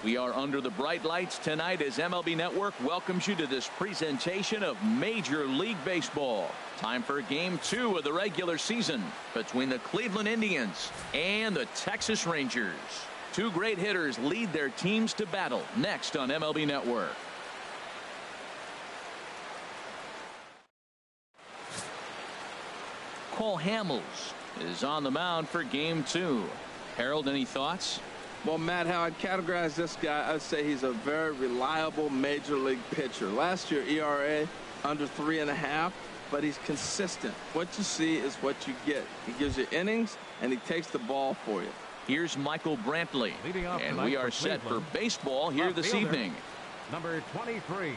We are under the bright lights tonight as MLB Network welcomes you to this presentation of Major League Baseball. Time for Game 2 of the regular season between the Cleveland Indians and the Texas Rangers. Two great hitters lead their teams to battle next on MLB Network. Cole Hammel is on the mound for Game 2. Harold, any thoughts? Well, Matt, how I'd categorize this guy, I'd say he's a very reliable major league pitcher. Last year, ERA under 3.5, but he's consistent. What you see is what you get. He gives you innings, and he takes the ball for you. Here's Michael Brantley, and we are set for baseball here this evening. Number 23.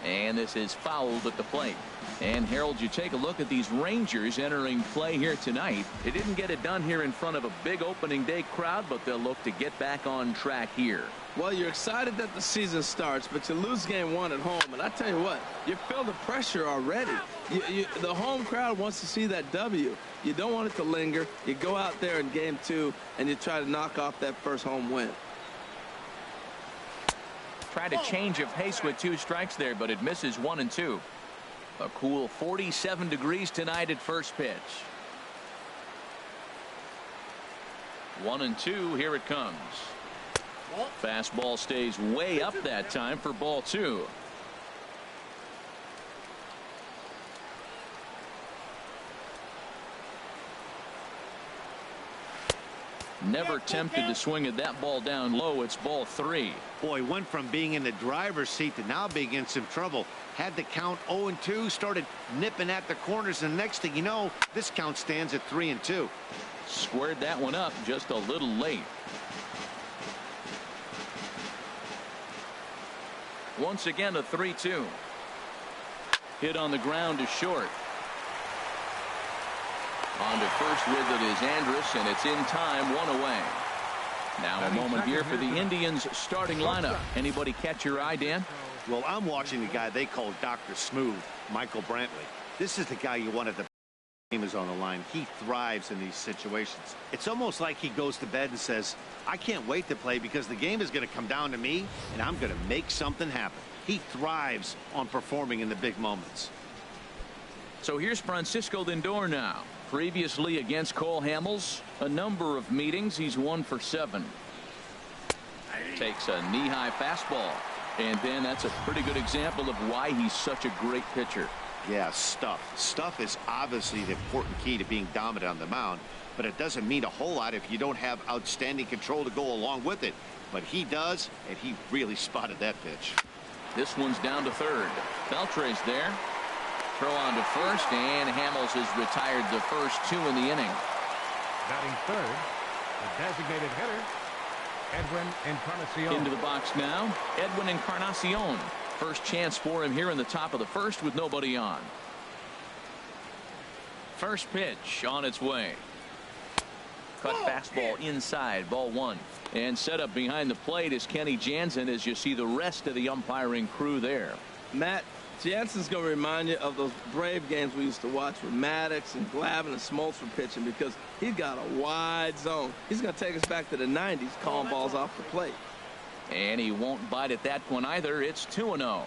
And this is fouled at the plate. And Harold, you take a look at these Rangers entering play here tonight. They didn't get it done here in front of a big opening day crowd, but they'll look to get back on track here. Well, you're excited that the season starts, but you lose game 1 at home. And I tell you what, you feel the pressure already. The home crowd wants to see that W. You don't want it to linger. You go out there in game 2 and you try to knock off that first home win. Tried to change of pace with 2 strikes there, but it misses 1 and 2. A cool 47 degrees tonight at first pitch. 1 and 2. Here it comes. Fastball stays way up that time for ball 2. Never tempted to swing at that ball down low. It's ball 3. Boy, went from being in the driver's seat to now being in some trouble. Had the count 0-2, started nipping at the corners, and next thing you know, this count stands at 3-2. Squared that one up just a little late. Once again, a 3-2. Hit on the ground to short. On to first with it is Andrus, and it's in time, 1 away. Now a moment here for the Indians starting lineup. Anybody catch your eye, Dan? Well, I'm watching the guy they call Dr. Smooth, Michael Brantley. This is the guy you wanted. The game is on the line. He thrives in these situations. It's almost like he goes to bed and says, I can't wait to play because the game is going to come down to me, and I'm going to make something happen. He thrives on performing in the big moments. So here's Francisco Lindor now. Previously against Cole Hammel, a number of meetings. He's 1 for 7. Takes a knee-high fastball. And then that's a pretty good example of why he's such a great pitcher. Yeah, stuff. Stuff is obviously the important key to being dominant on the mound, but it doesn't mean a whole lot if you don't have outstanding control to go along with it. But he does, and he really spotted that pitch. This one's down to third. Beltre's there. Throw on to first, and Hammel has retired the first 2 in the inning. Batting third, the designated hitter, Edwin Encarnacion. Into the box now, Edwin Encarnacion. First chance for him here in the top of the first with nobody on. First pitch on its way. Cut fastball inside, ball 1. And set up behind the plate is Kenny Jansen as you see the rest of the umpiring crew there. Matt, Jansen's going to remind you of those Brave games we used to watch with Maddox and Glavine and Smoltz were pitching because he's got a wide zone. He's going to take us back to the 90s, calling balls off the plate. And he won't bite at that one either. It's 2-0.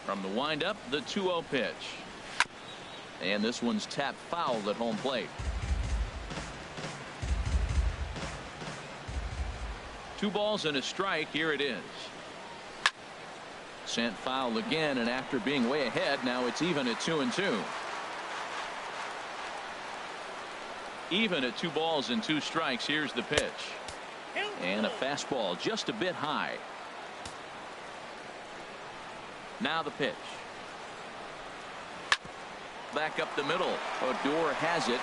From the windup, the 2-0 pitch. And this one's tapped foul at home plate. 2 balls and a strike. Here it is. Sent foul again, and after being way ahead, now it's even at 2-2. Even at 2 balls and 2 strikes. Here's the pitch. And a fastball just a bit high. Now the pitch. Back up the middle. Odor has it.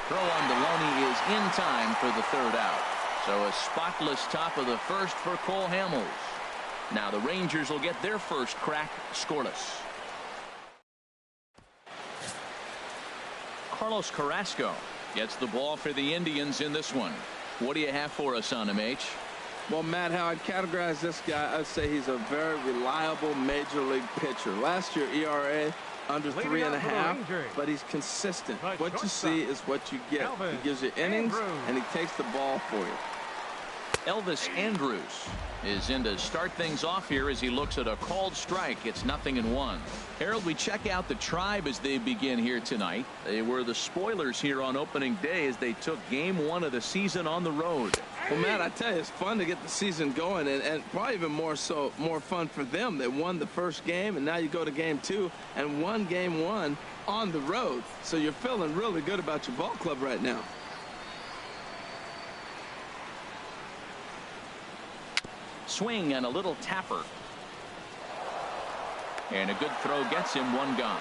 Throw on Deloney is in time for the 3rd out. So a spotless top of the first for Cole Hammel. Now the Rangers will get their first crack scoreless. Carlos Carrasco gets the ball for the Indians in this one. What do you have for us on him, H? Well, Matt, how I'd categorize this guy, I'd say he's a very reliable major league pitcher. Last year, ERA under Leading off for the 3.5, Rangers, but he's consistent. the What you shortstop, see is what you get. He gives you innings, and he takes the ball for you. Elvis Andrus is in to start things off here as he looks at a called strike. It's 0-1. Harold, we check out the Tribe as they begin here tonight. They were the spoilers here on opening day as they took game 1 of the season on the road. Well, Matt, I tell you, it's fun to get the season going, and probably even more fun for them. They won the first game, and now you go to game 2 and won game 1 on the road. So you're feeling really good about your ball club right now. Swing and a little tapper. And a good throw gets him 1 gone.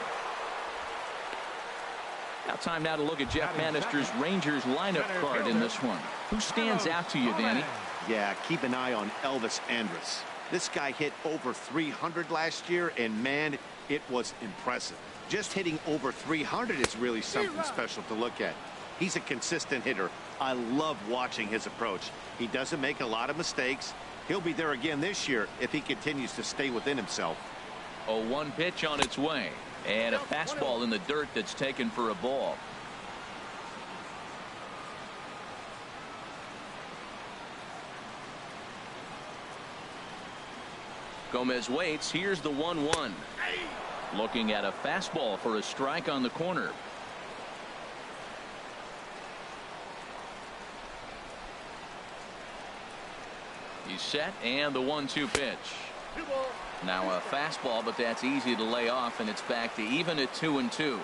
Now time now to look at Jeff Manister's Rangers lineup card in this one. Who stands out to you, Danny? Yeah, keep an eye on Elvis Andrus. This guy hit over 300 last year, and man, it was impressive. Just hitting over 300 is really something special to look at. He's a consistent hitter. I love watching his approach. He doesn't make a lot of mistakes. He'll be there again this year if he continues to stay within himself. A 1 pitch on its way. And a fastball in the dirt that's taken for a ball. Gomez waits. Here's the 1-1. Looking at a fastball for a strike on the corner. He's set, and the 1-2 pitch. Now a fastball, but that's easy to lay off, and it's back to even at 2-2.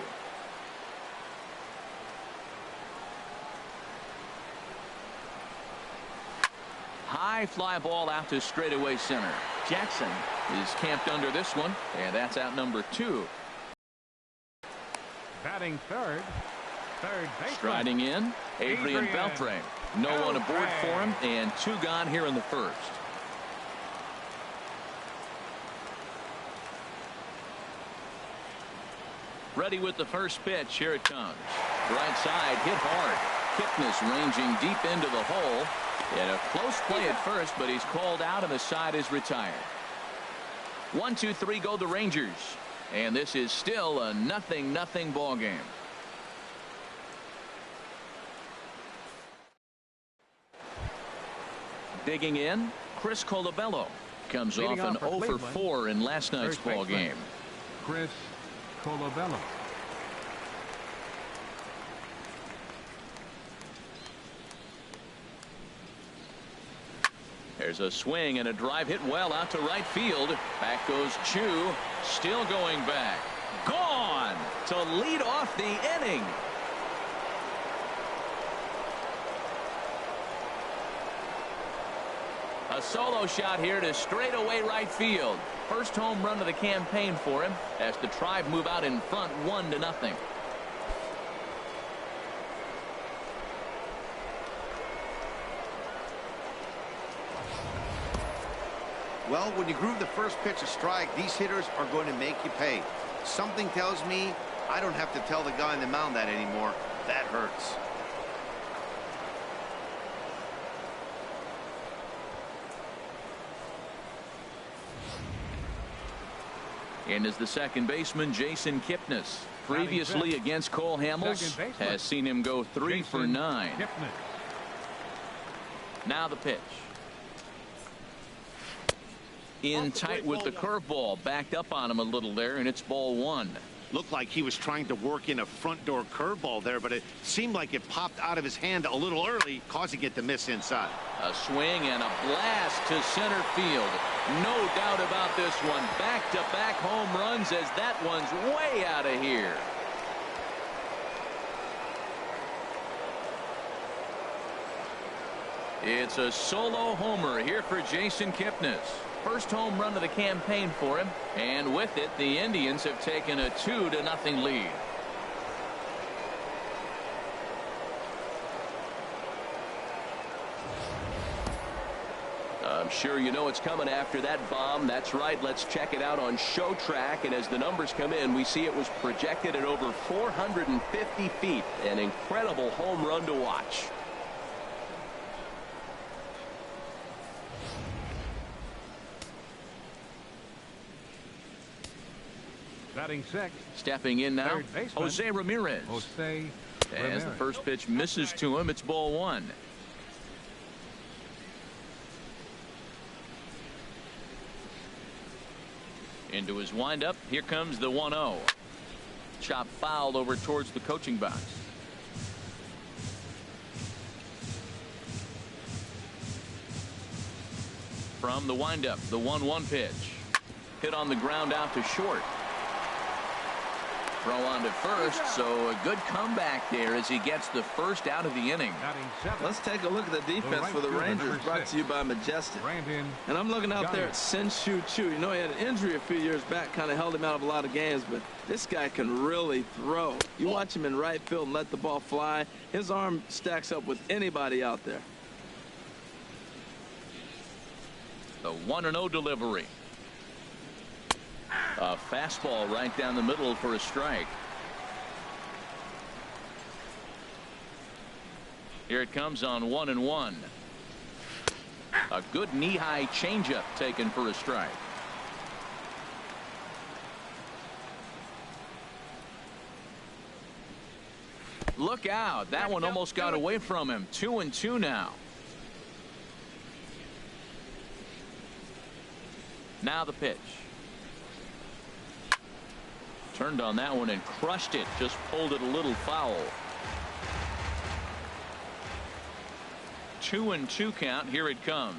High fly ball out to straightaway center. Jackson is camped under this one, and that's out number 2. batting third baseman. Striding in, Adrian Beltre. No one aboard for him, and 2 gone here in the first. Ready with the first pitch. Here it comes. Right side, hit hard. Kipnis ranging deep into the hole. And a close play at first, but he's called out, and the side is retired. 1-2-3 go the Rangers. And this is still a 0-0 ball game. Digging in, Chris Colabello comes off an 0 for 4 in last night's ball game. Chris Colabello. There's a swing and a drive hit well out to right field. Back goes Chu, still going back. Gone to lead off the inning. A solo shot here to straightaway right field. First home run of the campaign for him as the Tribe move out in front 1-0. Well, when you groove the first pitch a strike, these hitters are going to make you pay. Something tells me I don't have to tell the guy on the mound that anymore. That hurts. And is the second baseman, Jason Kipnis. Previously against Cole Hammels, has seen him go 3 for 9. Now the pitch. In tight with the curveball, backed up on him a little there, and it's ball 1. Looked like he was trying to work in a front door curveball there, but it seemed like it popped out of his hand a little early, causing it to miss inside. A swing and a blast to center field. No doubt about this one. Back-to-back home runs as that one's way out of here. It's a solo homer here for Jason Kipnis. First home run of the campaign for him, and with it the Indians have taken a 2-0 lead. I'm sure you know it's coming after that bomb. That's right. Let's check it out on Show Track, and as the numbers come in, we see it was projected at over 450 feet. An incredible home run to watch. Batting sixth. Stepping in now, Third baseman, Jose Ramirez. Jose As Ramirez. the first pitch misses to him, it's ball one. Into his windup. Here comes the 1-0. Chop fouled over towards the coaching box. From the windup, the 1-1 pitch. Hit on the ground out to short. Throw on to first, so a good comeback there as he gets the first out of the inning. Batting seventh. Let's take a look at the defense for the Rangers, brought to you by Majestic. Brandon. And I'm looking out there at Shin-Shu Chu. You know, he had an injury a few years back, kind of held him out of a lot of games, but this guy can really throw. You watch him in right field and let the ball fly. His arm stacks up with anybody out there. The 1-0 delivery. A fastball right down the middle for a strike. Here it comes on 1-1. A good knee-high changeup taken for a strike. Look out. That one almost got away from him. 2-2 now. Now the pitch. Turned on that one and crushed it. Just pulled it a little foul. 2-2 count. Here it comes.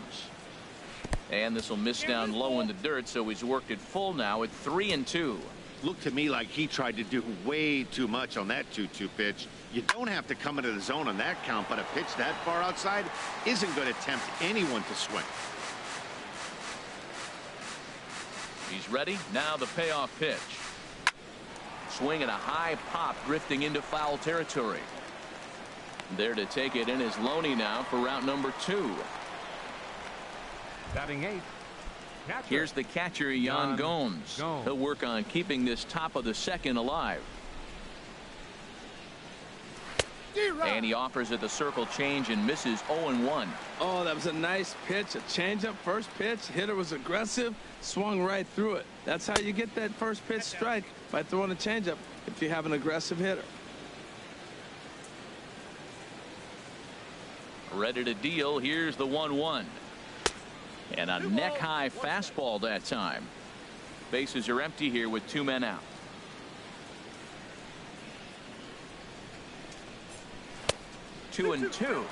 And this will miss down low in the dirt, so he's worked it full now at 3-2. Looked to me like he tried to do way too much on that 2-2 pitch. You don't have to come into the zone on that count, but a pitch that far outside isn't going to tempt anyone to swing. He's ready. Now the payoff pitch. Swing at a high pop, drifting into foul territory. There to take it in is Loney now for route number 2. Batting eighth. Catcher. Here's the catcher, Yan Gomes. He'll work on keeping this top of the second alive. And he offers at the circle change and misses 0-1. Oh, that was a nice pitch. A changeup first pitch. Hitter was aggressive, swung right through it. That's how you get that first pitch strike, by throwing a changeup if you have an aggressive hitter. Ready to deal. Here's the 1-1. And a neck-high fastball that time. Bases are empty here with 2 men out. Two and two.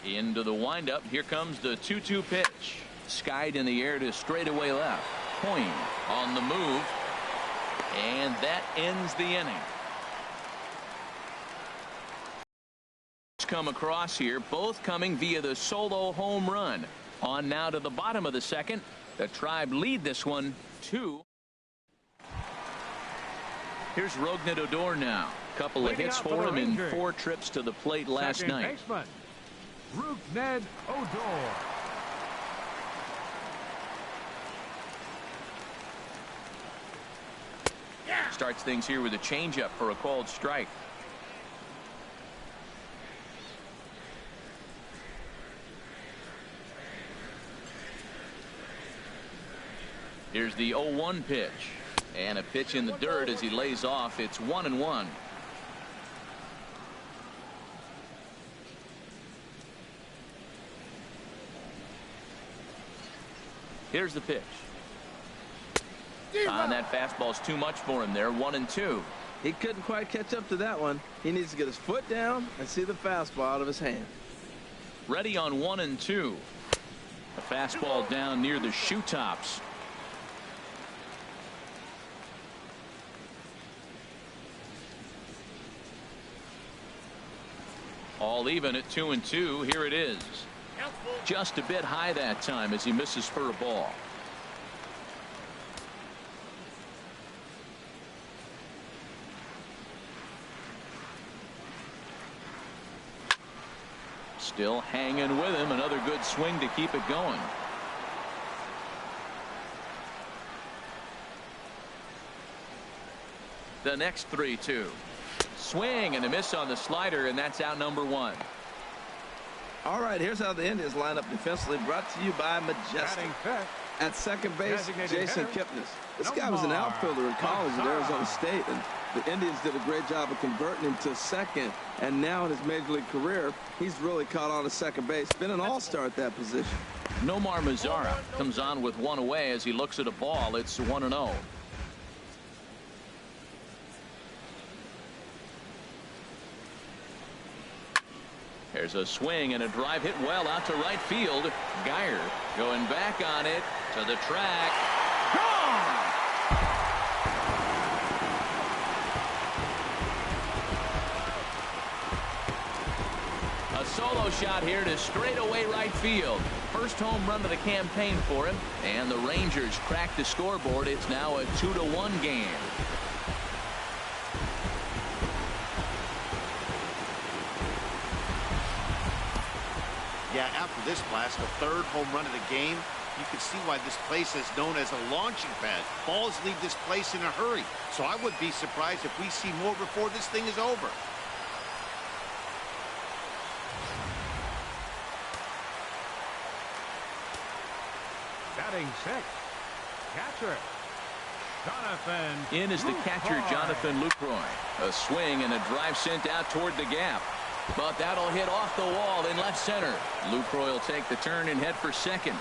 Into the windup. Here comes the 2-2 pitch. Skied in the air to straightaway left. Coin on the move. And that ends the inning. Come across here, both coming via the solo home run. On now to the bottom of the second. The Tribe lead this one 2. Here's Rougned Odor now. Couple of hits for him in 4 trips to the plate last night. Baseman, Rougned Odor. Starts things here with a changeup for a called strike. Here's the 0-1 pitch. And a pitch in the dirt as he lays off. It's 1-1. Here's the pitch. And that fastball's too much for him there. 1-2. He couldn't quite catch up to that one. He needs to get his foot down and see the fastball out of his hand. Ready on 1-2. A fastball down near the shoe tops. All even at 2-2. Here it is. Just a bit high that time as he misses for a ball. Still hanging with him. Another good swing to keep it going. The next 3-2. Swing and a miss on the slider, and that's out number 1. All right, here's how the Indians line up defensively, brought to you by Majestic. At second base, Jason Kipnis. This guy was an outfielder in college at Arizona State, and the Indians did a great job of converting him to second. And now in his major league career, he's really caught on to second base. Been an all-star at that position. Nomar Mazara comes on with one away as he looks at a ball. It's 1-0. There's a swing and a drive hit well out to right field. Geyer going back on it to the track. Gone! A solo shot here to straightaway right field. First home run of the campaign for him, and the Rangers crack the scoreboard. It's now a 2-1 game. Yeah, after this blast, the third home run of the game, you can see why this place is known as a launching pad. Balls leave this place in a hurry. So I would be surprised if we see more before this thing is over. Batting sixth, catcher Jonathan. In is the catcher, Jonathan Lucroy. A swing and a drive sent out toward the gap. But that'll hit off the wall in left center. Lucroy will take the turn and head for second.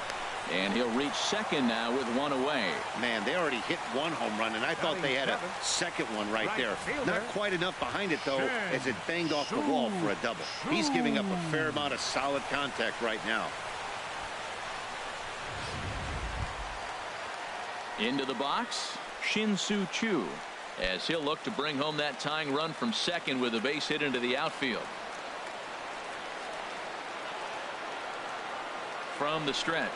And he'll reach second now with one away. Man, they already hit one home run, and I thought they had a second one right there. Not quite enough behind it, though, as it banged off the wall for a double. He's giving up a fair amount of solid contact right now. Into the box, Shin-Soo Choo, as he'll look to bring home that tying run from second with a base hit into the outfield. From the stretch,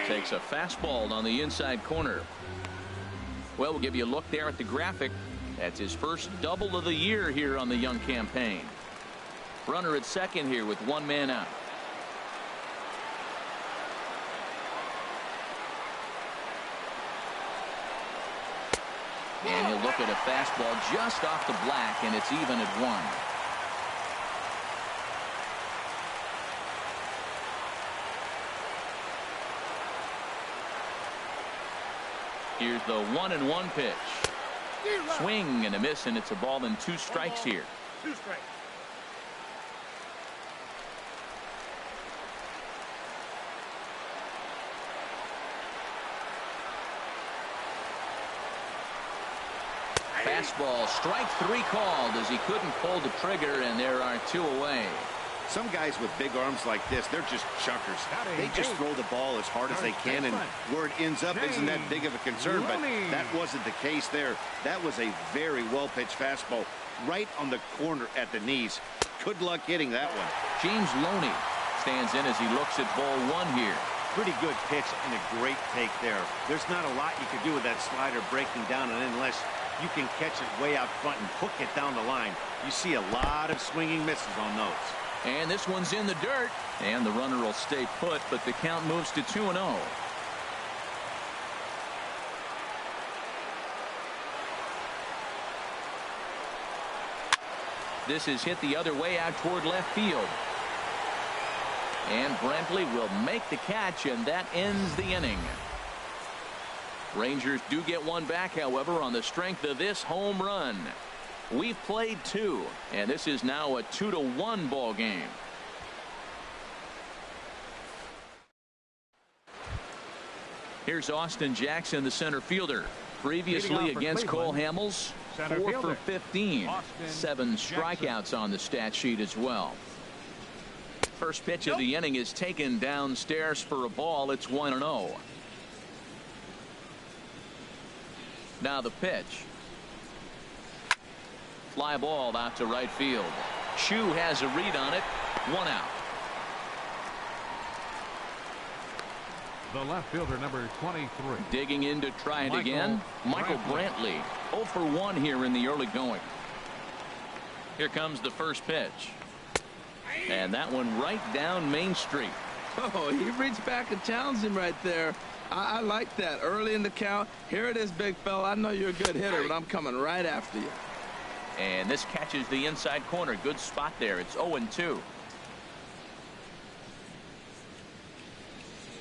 takes a fastball on the inside corner. Well, we'll give you a look there at the graphic. That's his first double of the year here on the Young campaign. Runner at second here with one man out. And he'll look at a fastball just off the black, and it's even at one. Here's the 1-1 pitch. Swing and a miss, and it's a ball and two strikes here. Two strikes. Fastball, strike three called as he couldn't pull the trigger, and there are two away. Some guys with big arms like this, they're just chuckers. They just throw the ball as hard as they can, and where it ends up isn't that big of a concern, but that wasn't the case there. That was a very well-pitched fastball right on the corner at the knees. Good luck hitting that one. James Loney stands in as he looks at ball one here. Pretty good pitch and a great take there. There's not a lot you can do with that slider breaking down, and unless you can catch it way out front and hook it down the line, you see a lot of swinging misses on those. And this one's in the dirt, and the runner will stay put, but the count moves to 2-0. This is hit the other way out toward left field. And Brantley will make the catch, and that ends the inning. Rangers do get one back, however, on the strength of this home run. We've played two, and this is now a 2-1 ball game. Here's Austin Jackson, the center fielder. Previously against Cole Hammels, 4 for 15. 7 strikeouts on the stat sheet as well. First pitch of the inning is taken downstairs for a ball. It's 1-0. Now the pitch. Fly ball out to right field. Chu has a read on it. 1 out. The left fielder, number 23. Digging in to try it again. Michael Brantley. 0 for 1 here in the early going. Here comes the first pitch. And that one right down Main Street. Oh, he reached back and challenged him right there. I like that. Early in the count. Here it is, big fella. I know you're a good hitter, but I'm coming right after you. And this catches the inside corner. Good spot there. It's 0-2.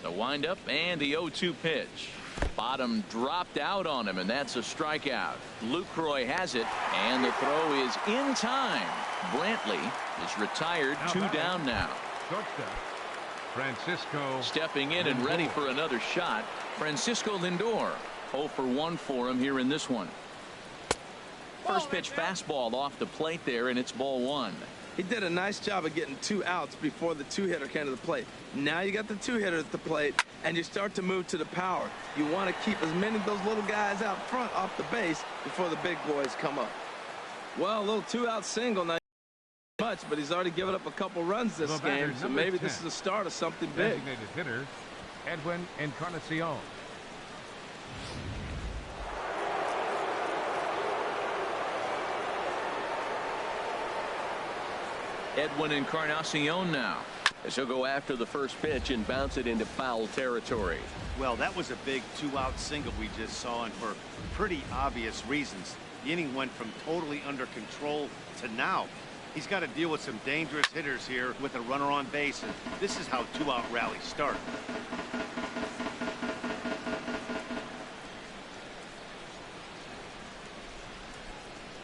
The windup and the 0-2 pitch. Bottom dropped out on him, and that's a strikeout. Lucroy has it, and the throw is in time. Brantley is retired. Two down now. Shortstop Francisco stepping in and ready for another shot. Francisco Lindor. 0 for 1 for him here in this one. First pitch fastball off the plate there, and it's ball 1. He did a nice job of getting 2 outs before the 2-hitter came to the plate. Now you got the 2-hitter at the plate, and you start to move to the power. You want to keep as many of those little guys out front off the base before the big boys come up. Well, a little 2-out single now. Much, but he's already given up a couple runs this game, so maybe this is the start of something big. Designated hitter Edwin Encarnacion. Edwin Encarnacion now, as he'll go after the first pitch and bounce it into foul territory. Well, that was a big 2-out single we just saw, and for pretty obvious reasons. The inning went from totally under control to now. He's got to deal with some dangerous hitters here with a runner on base, and this is how 2-out rallies start.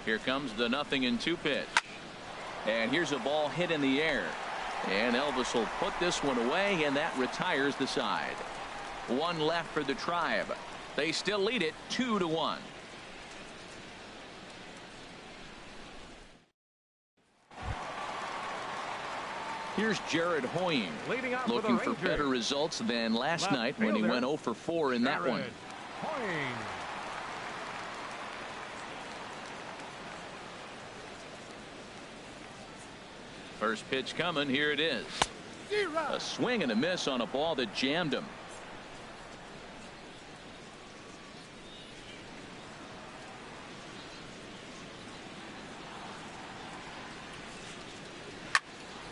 Here comes the 0-2 pitch. And here's a ball hit in the air. And Elvis will put this one away, and that retires the side. 1 left for the Tribe. They still lead it 2-1. Here's Jared Hoying, looking for better results than last night when he went 0 for 4 in that one. Hoying. First pitch coming. Here it is. A swing and a miss on a ball that jammed him.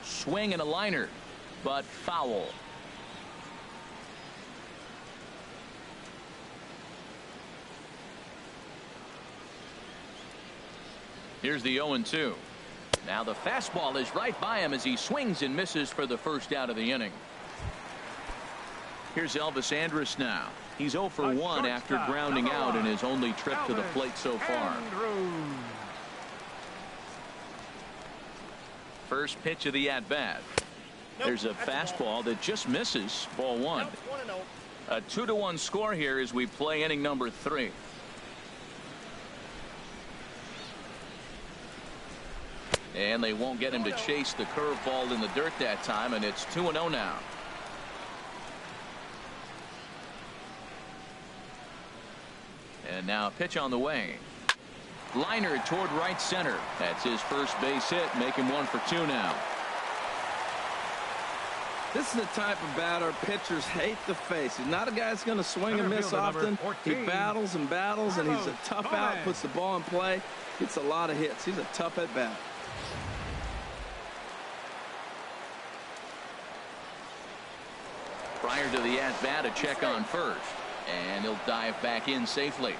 Swing and a liner, but foul. Here's the 0-2. Now the fastball is right by him as he swings and misses for the first out of the inning. Here's Elvis Andrus now. He's 0 for 1 after grounding out in his only trip to the plate so far. First pitch of the at-bat. There's a fastball that just misses. Ball 1. A 2-1 score here as we play inning number 3. And they won't get him to chase the curveball in the dirt that time, and it's 2-0 now. And now a pitch on the way. Liner toward right center. That's his first base hit, making 1 for 2 now. This is the type of batter pitchers hate to face. He's not a guy that's going to swing and miss often. He battles and battles, and he's a tough out, puts the ball in play, gets a lot of hits. He's a tough at bat. Prior to the at-bat, a check on first, and he'll dive back in safely.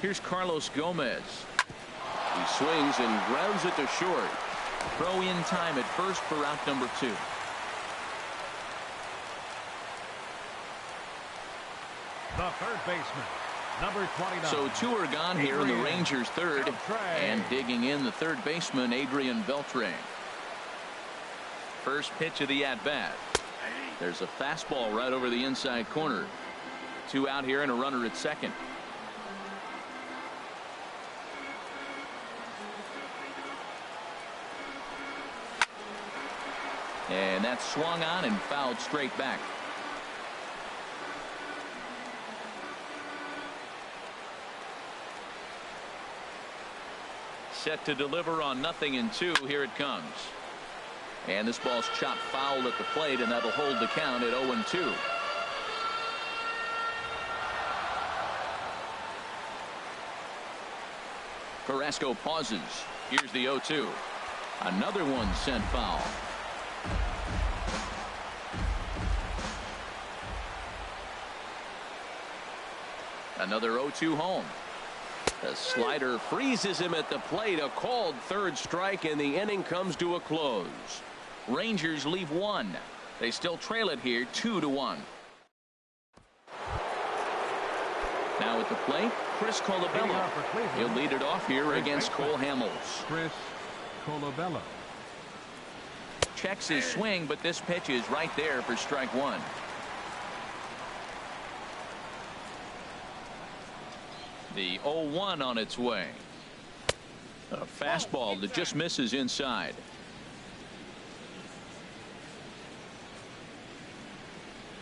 Here's Carlos Gomez. He swings and grounds it to short. Throw in time at first for out number 2. The third baseman, number 29. So 2 are gone here in the Rangers' third, and digging in the third baseman, Adrian Beltre. First pitch of the at-bat. There's a fastball right over the inside corner. 2 out here and a runner at second. And that's swung on and fouled straight back. Set to deliver on 0-2. Here it comes. And this ball's chopped foul at the plate, and that'll hold the count at 0-2. Carrasco pauses. Here's the 0-2. Another one sent foul. Another 0-2 home. The slider freezes him at the plate. A called third strike, and the inning comes to a close. Rangers leave one. They still trail it here 2-1. Now at the plate, Chris Colabello. He'll lead it off here against Cole Hammels. Chris Colabello. Checks his swing, but this pitch is right there for strike one. The 0-1 on its way. A fastball that just misses inside.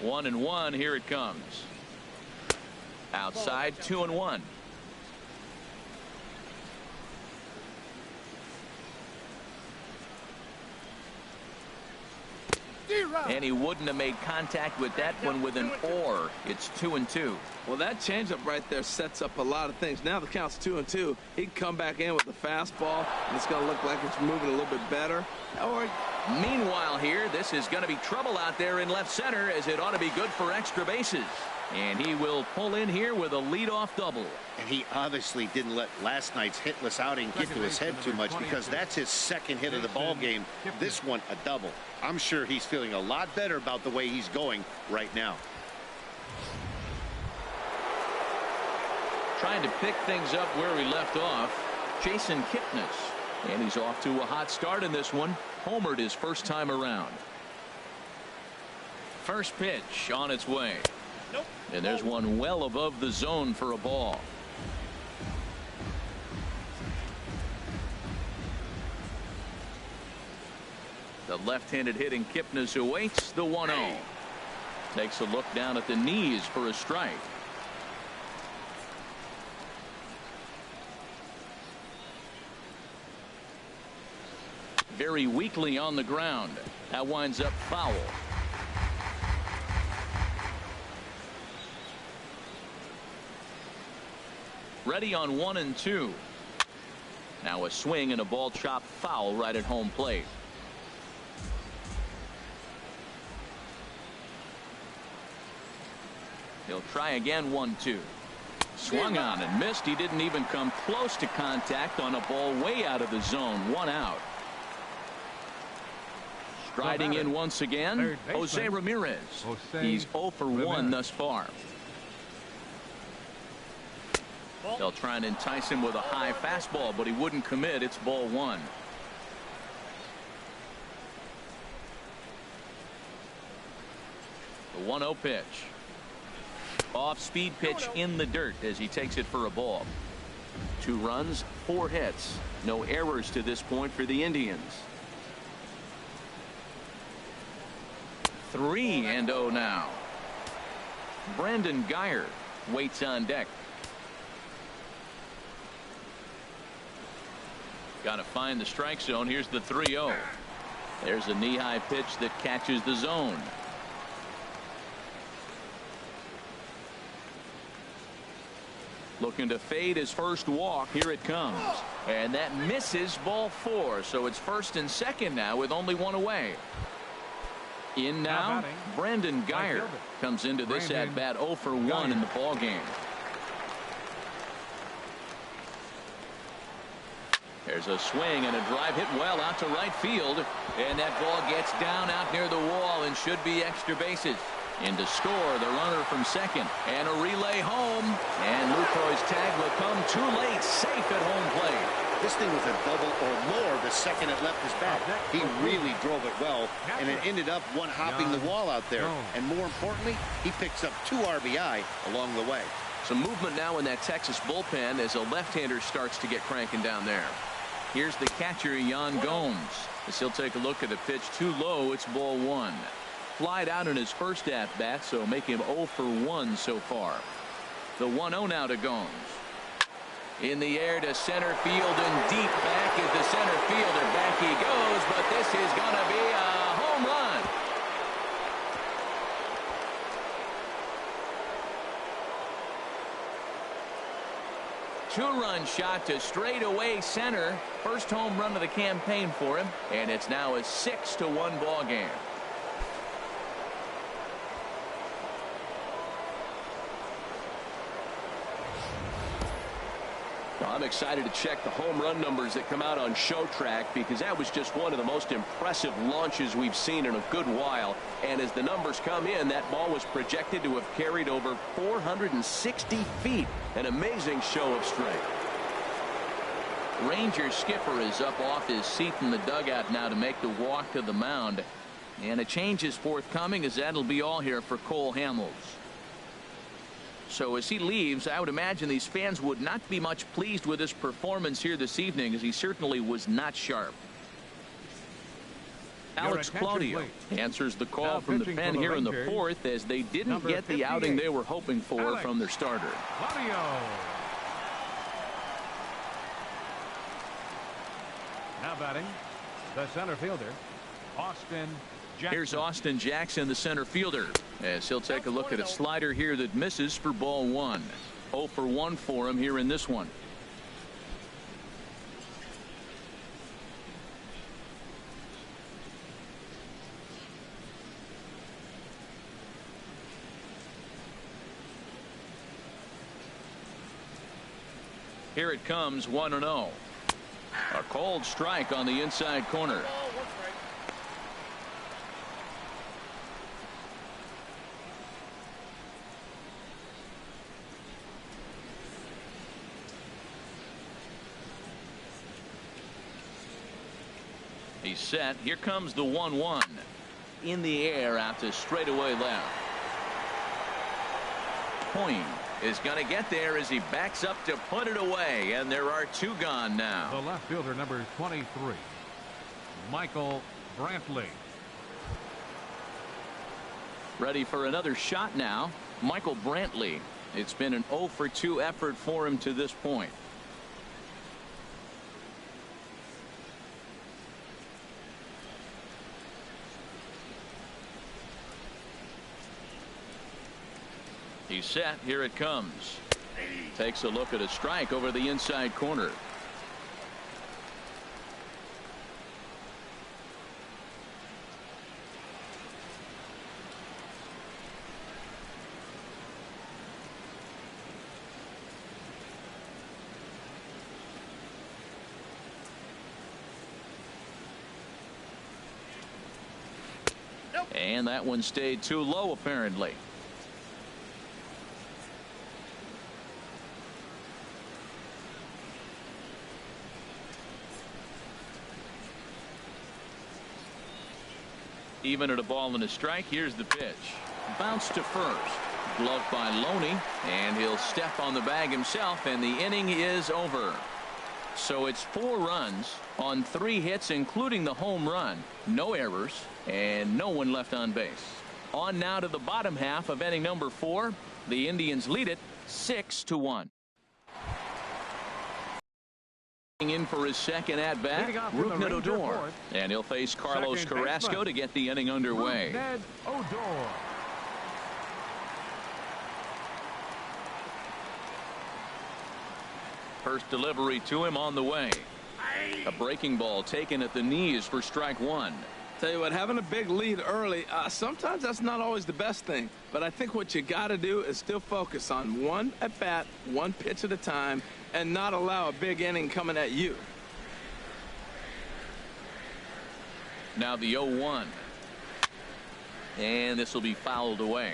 One and one. Here it comes. Outside, 2-1. And he wouldn't have made contact with that one with an or. It's 2-2. Well, that changeup right there sets up a lot of things. Now the count's 2-2. He can come back in with the fastball, and it's going to look like it's moving a little bit better. Or meanwhile here, this is going to be trouble out there in left center, as it ought to be good for extra bases. And he will pull in here with a leadoff double. And he obviously didn't let last night's hitless outing get to his head too much, because that's his second hit of the ball game. This one a double. I'm sure he's feeling a lot better about the way he's going right now. Trying to pick things up where we left off, Jason Kipnis. And he's off to a hot start in this one. Homered his first time around. First pitch on its way. And there's one well above the zone for a ball. The left-handed hitting Kipnis awaits the 1-0. Takes a look down at the knees for a strike. Very weakly on the ground. That winds up foul. Ready on 1-2. Now a swing and a ball chopped foul right at home plate. He'll try again. 1-2. Swung on and missed. He didn't even come close to contact on a ball way out of the zone. 1 out. Striding in once again, Jose Ramirez. He's 0 for 1 thus far. They'll try and entice him with a high fastball, but he wouldn't commit. It's ball 1. The 1-0 pitch. Off-speed pitch in the dirt as he takes it for a ball. 2 runs, 4 hits. No errors to this point for the Indians. 3-0 now. Brandon Guyer waits on deck. Got to find the strike zone. Here's the 3-0. There's a knee-high pitch that catches the zone. Looking to fade his first walk. Here it comes. And that misses, ball 4. So it's first and second now with only 1 away. In now, Brandon Guyer comes into this at-bat 0 for 1 in the ball game. There's a swing and a drive hit well out to right field. And that ball gets down out near the wall and should be extra bases. In to score the runner from second. And a relay home. And Lucroy's tag will come too late. Safe at home plate. This thing was a double or more the second it left his bat. He really drove it well, and it ended up one-hopping the wall out there. And more importantly, he picks up 2 RBI along the way. Some movement now in that Texas bullpen as a left-hander starts to get cranking down there. Here's the catcher, Yan Gomes. As he'll take a look at the pitch too low. It's ball 1. Flied out in his first at-bat, so make him 0 for 1 so far. The 1-0 now to Gomes. In the air to center field and deep back is the center fielder. Back he goes, but this is going to be a home run. Two-run shot to straightaway center. First home run of the campaign for him, and it's now a 6-1 ball game. I'm excited to check the home run numbers that come out on Show Track, because that was just one of the most impressive launches we've seen in a good while. And as the numbers come in, that ball was projected to have carried over 460 feet. An amazing show of strength. Rangers skipper is up off his seat in the dugout now to make the walk to the mound. And a change is forthcoming, as that'll be all here for Cole Hammel. So as he leaves, I would imagine these fans would not be much pleased with his performance here this evening, as he certainly was not sharp. Alex Claudio answers the call from the pen here in the fourth, as they didn't get the outing they were hoping for from their starter. Claudio. Now batting, the center fielder, Austin Jackson. Here's Austin Jackson, the center fielder, as he'll take a look at a slider here that misses for ball one. 0 for 1 for him here in this one. Here it comes, 1-0. A cold strike on the inside corner. He's set. Here comes the 1-1. In the air out to straightaway left. Point is going to get there as he backs up to put it away, and there are two gone now. The left fielder, number 23, Michael Brantley. Ready for another shot now, Michael Brantley. It's been an 0 for 2 effort for him to this point. He's set. Here it comes. Takes a look at a strike over the inside corner. And that one stayed too low, apparently. Even at a ball and a strike, here's the pitch. Bounce to first. Gloved by Loney, and he'll step on the bag himself, and the inning is over. So it's 4 runs on 3 hits, including the home run. No errors, and no one left on base. On now to the bottom half of inning number 4. The Indians lead it 6-1. In for his second at bat, Rougned Odor, and he'll face Carlos Carrasco to get the inning underway. Odor. First delivery to him on the way. A breaking ball taken at the knees for strike 1. Tell you what, having a big lead early, sometimes that's not always the best thing. But I think what you got to do is still focus on one at bat, one pitch at a time, and not allow a big inning coming at you. Now the 0-1. And this will be fouled away.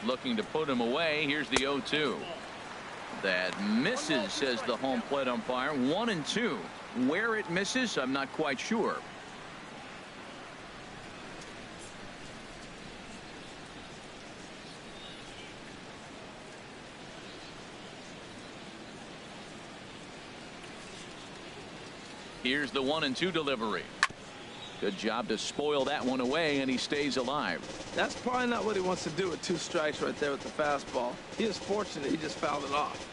Looking to put him away. Here's the 0-2. That misses, says the home plate umpire. 1-2. Where it misses, I'm not quite sure. Here's the 1-2 delivery. Good job to spoil that one away, and he stays alive. That's probably not what he wants to do with 2 strikes right there with the fastball. He is fortunate he just fouled it off.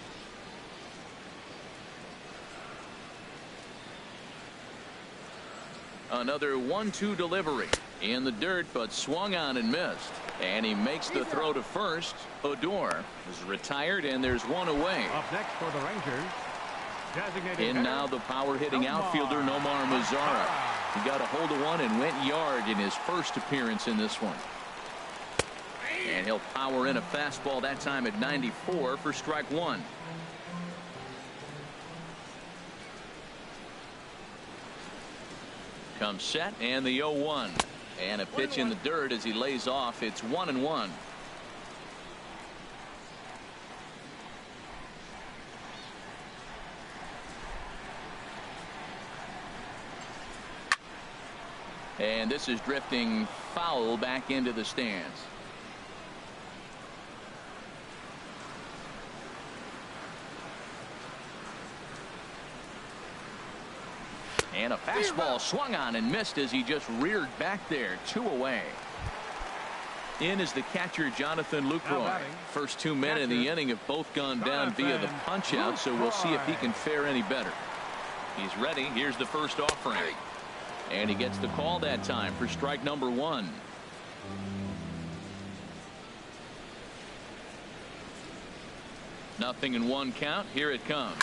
Another 1-2 delivery in the dirt, but swung on and missed. And he makes the throw to first. Odor is retired, and there's one away. Up next for the Rangers, In now the power-hitting outfielder Nomar Mazara. He got a hold of one and went yard in his first appearance in this one. And he'll power in a fastball that time at 94 for strike one. Comes set and the 0-1. And a pitch in the dirt as he lays off. It's 1-1. And this is drifting foul back into the stands. And a fastball swung on and missed as he just reared back there. 2 away. In is the catcher Jonathan Lucroy. First 2 men in the inning have both gone down via the punch out, so we'll see if he can fare any better. He's ready. Here's the first offering. And he gets the call that time for strike number 1. Nothing in 1 count. Here it comes.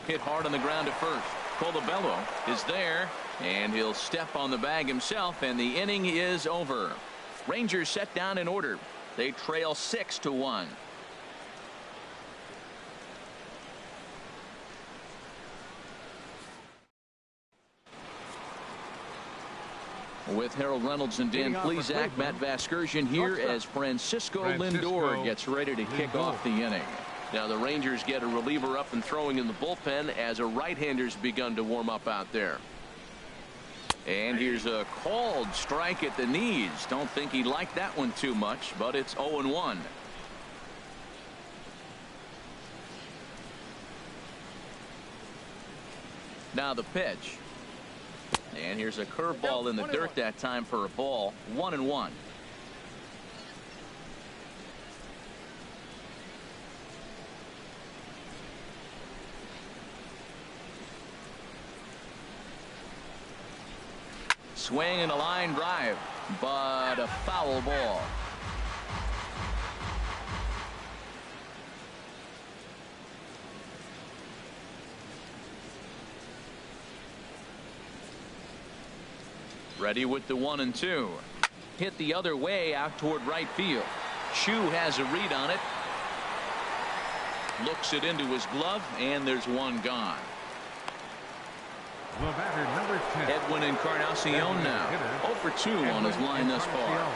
Hit hard on the ground at first. Colabello is there, and he'll step on the bag himself, and the inning is over. Rangers set down in order. They trail 6-1. With Harold Reynolds and Dan Plesac, Matt Vasgersian here as Francisco Lindor gets ready to kick off the inning. Now the Rangers get a reliever up and throwing in the bullpen as a right-hander's begun to warm up out there. And here's a called strike at the knees. Don't think he liked that one too much, but it's 0-1. Now the pitch. And here's a curveball in the dirt that time for a ball. 1-1. Swing and a line drive, but a foul ball. Ready with the 1-2. Hit the other way out toward right field. Chu has a read on it. Looks it into his glove, and there's one gone. The batter, number 10. Edwin Encarnacion now 0 for 2 on his line thus far.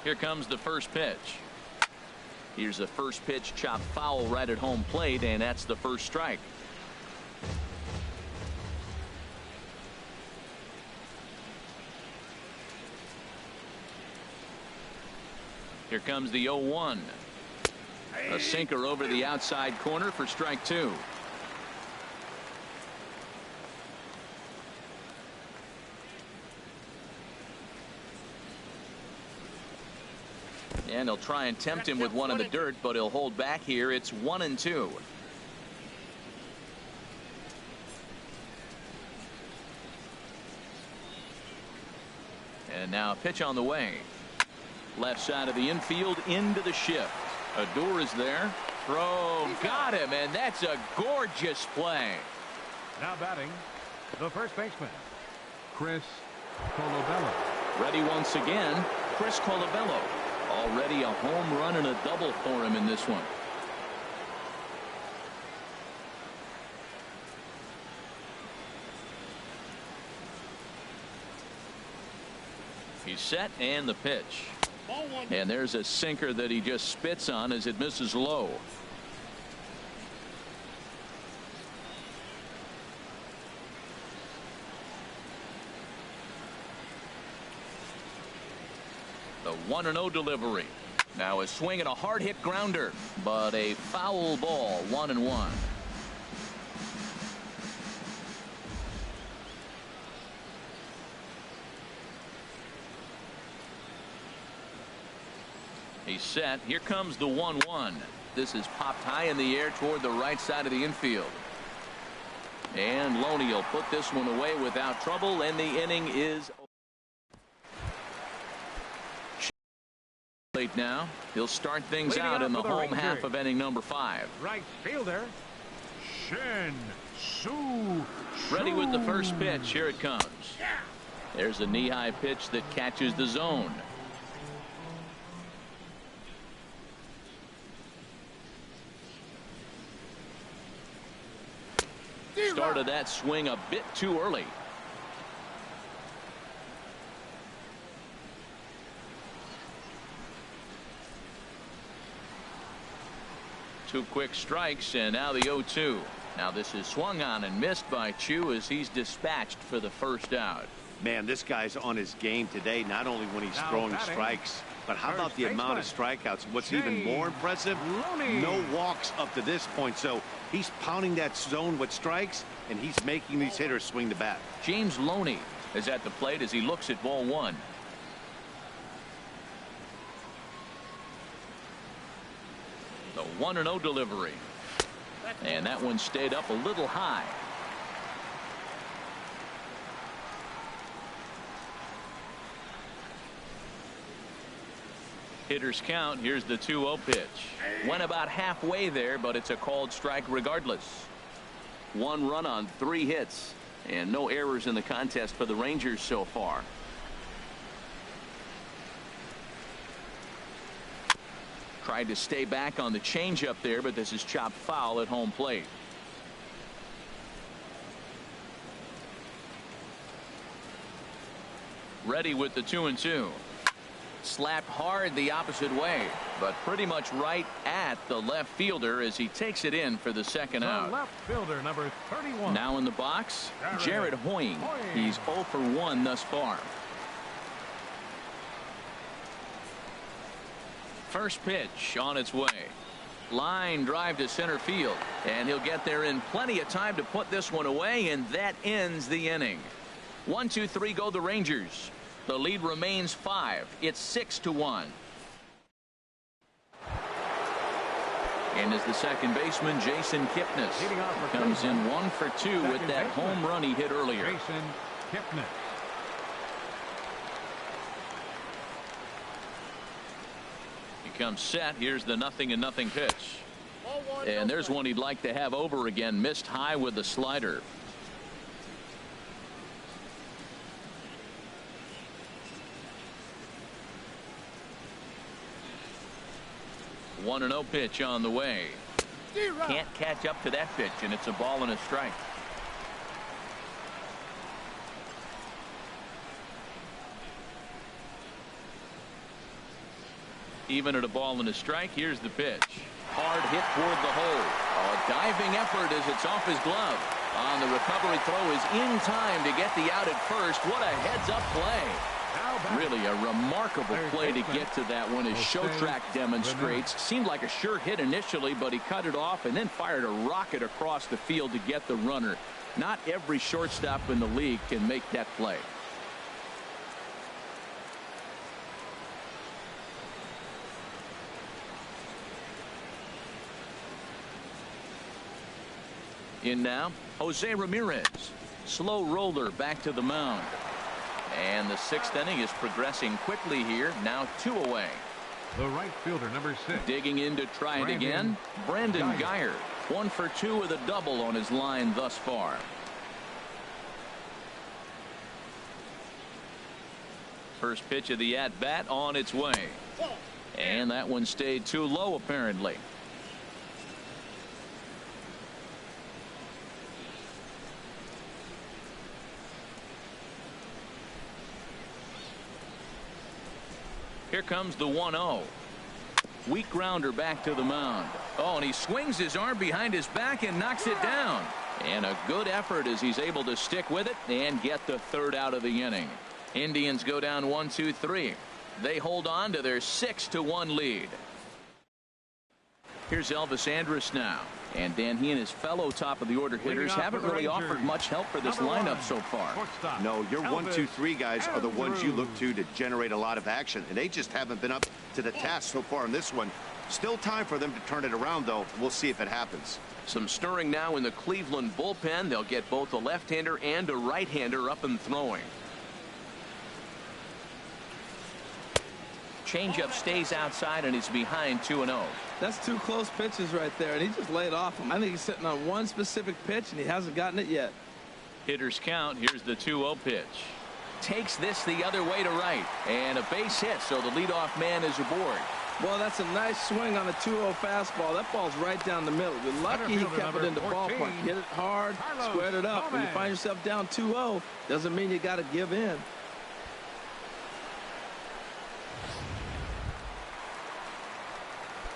Here comes the first pitch. Here's the first pitch, chopped foul right at home plate, and that's the first strike. Here comes the 0-1. A sinker over the outside corner for strike 2. And he'll try and tempt him with one in the dirt, but he'll hold back here. It's 1-2. And now a pitch on the way. Left side of the infield into the shift. Odor is there. Throw. Got him, and that's a gorgeous play. Now batting, the first baseman, Chris Colabello. Ready once again, Chris Colabello. Already a home run and a double for him in this one. He's set, and the pitch. And there's a sinker that he just spits on as it misses low. The 1-0 delivery. Now a swing and a hard hit grounder, but a foul ball. 1-1. He's set. Here comes the 1-1. This is popped high in the air toward the right side of the infield. And Loney will put this one away without trouble, and the inning is plate now. He'll start things Leading out off in the for the home Rangers, half of inning number 5. right fielder, Shin Su. Ready with the first pitch. Here it comes. There's a knee-high pitch that catches the zone. Started that swing a bit too early. Two quick strikes, and now the 0-2. Now this is swung on and missed by Chu as he's dispatched for the first out. Man, this guy's on his game today, not only when he's Now throwing batting, strikes, but how first about the amount of strikeouts? What's even more impressive, no walks up to this point. So he's pounding that zone with strikes, and he's making these hitters swing the bat. James Loney is at the plate as he looks at ball 1. The 1-0 delivery. And that one stayed up a little high. Hitters count. Here's the 2-0 pitch. Went about halfway there, but it's a called strike regardless. 1 run on 3 hits, and no errors in the contest for the Rangers so far. Tried to stay back on the changeup there, but this is chopped foul at home plate. Ready with the 2-2. Slapped hard the opposite way, but pretty much right at the left fielder as he takes it in for the second out. Left fielder number 31. Now in the box, Jared Hoying. He's 0 for 1 thus far. First pitch on its way. Line drive to center field, and he'll get there in plenty of time to put this one away, and that ends the inning. 1-2-3 go the Rangers. The lead remains 5. It's 6-1. And as the second baseman, Jason Kipnis comes in 1 for 2 with that home run he hit earlier. Jason Kipnis. He comes set. Here's the 0-0 pitch. And there's one he'd like to have over again. Missed high with the slider. One 1-0 pitch on the way. Can't catch up to that pitch, and it's a ball and a strike. Even at a ball and a strike, here's the pitch. Hard hit toward the hole. A diving effort as it's off his glove. On the recovery throw is in time to get the out at first. What a heads-up play. Really a remarkable play to get to that one, as Showtrack demonstrates. Seemed like a sure hit initially, but he cut it off and then fired a rocket across the field to get the runner. Not every shortstop in the league can make that play. In now, Jose Ramirez. Slow roller back to the mound. And the 6th inning is progressing quickly here. Now 2 away. The right fielder number 6. Digging in to try it again. Brandon Geyer. 1 for 2 with a double on his line thus far. First pitch of the at-bat on its way. And that one stayed too low apparently. Here comes the 1-0. Weak grounder back to the mound. Oh, and he swings his arm behind his back and knocks it down. And a good effort as he's able to stick with it and get the 3rd out of the inning. Indians go down 1-2-3. They hold on to their 6-1 lead. Here's Elvis Andrus now. And Dan, he and his fellow top of the order hitters haven't really offered much help for this lineup so far. No, your 1-2-3 guys are the ones you look to generate a lot of action, and they just haven't been up to the task so far in this one. Still time for them to turn it around, though. We'll see if it happens. Some stirring now in the Cleveland bullpen. They'll get both a left-hander and a right-hander up and throwing. Changeup stays outside, and he's behind 2-0. That's two close pitches right there, and he just laid off him. I think he's sitting on one specific pitch, and he hasn't gotten it yet. Hitters count. Here's the 2-0 pitch. Takes this the other way to right, and a base hit, so the leadoff man is aboard. Well, that's a nice swing on a 2-0 fastball. That ball's right down the middle. You're lucky he kept it in the ballpark. Hit it hard, squared it up. When you find yourself down 2-0, doesn't mean you got to give in.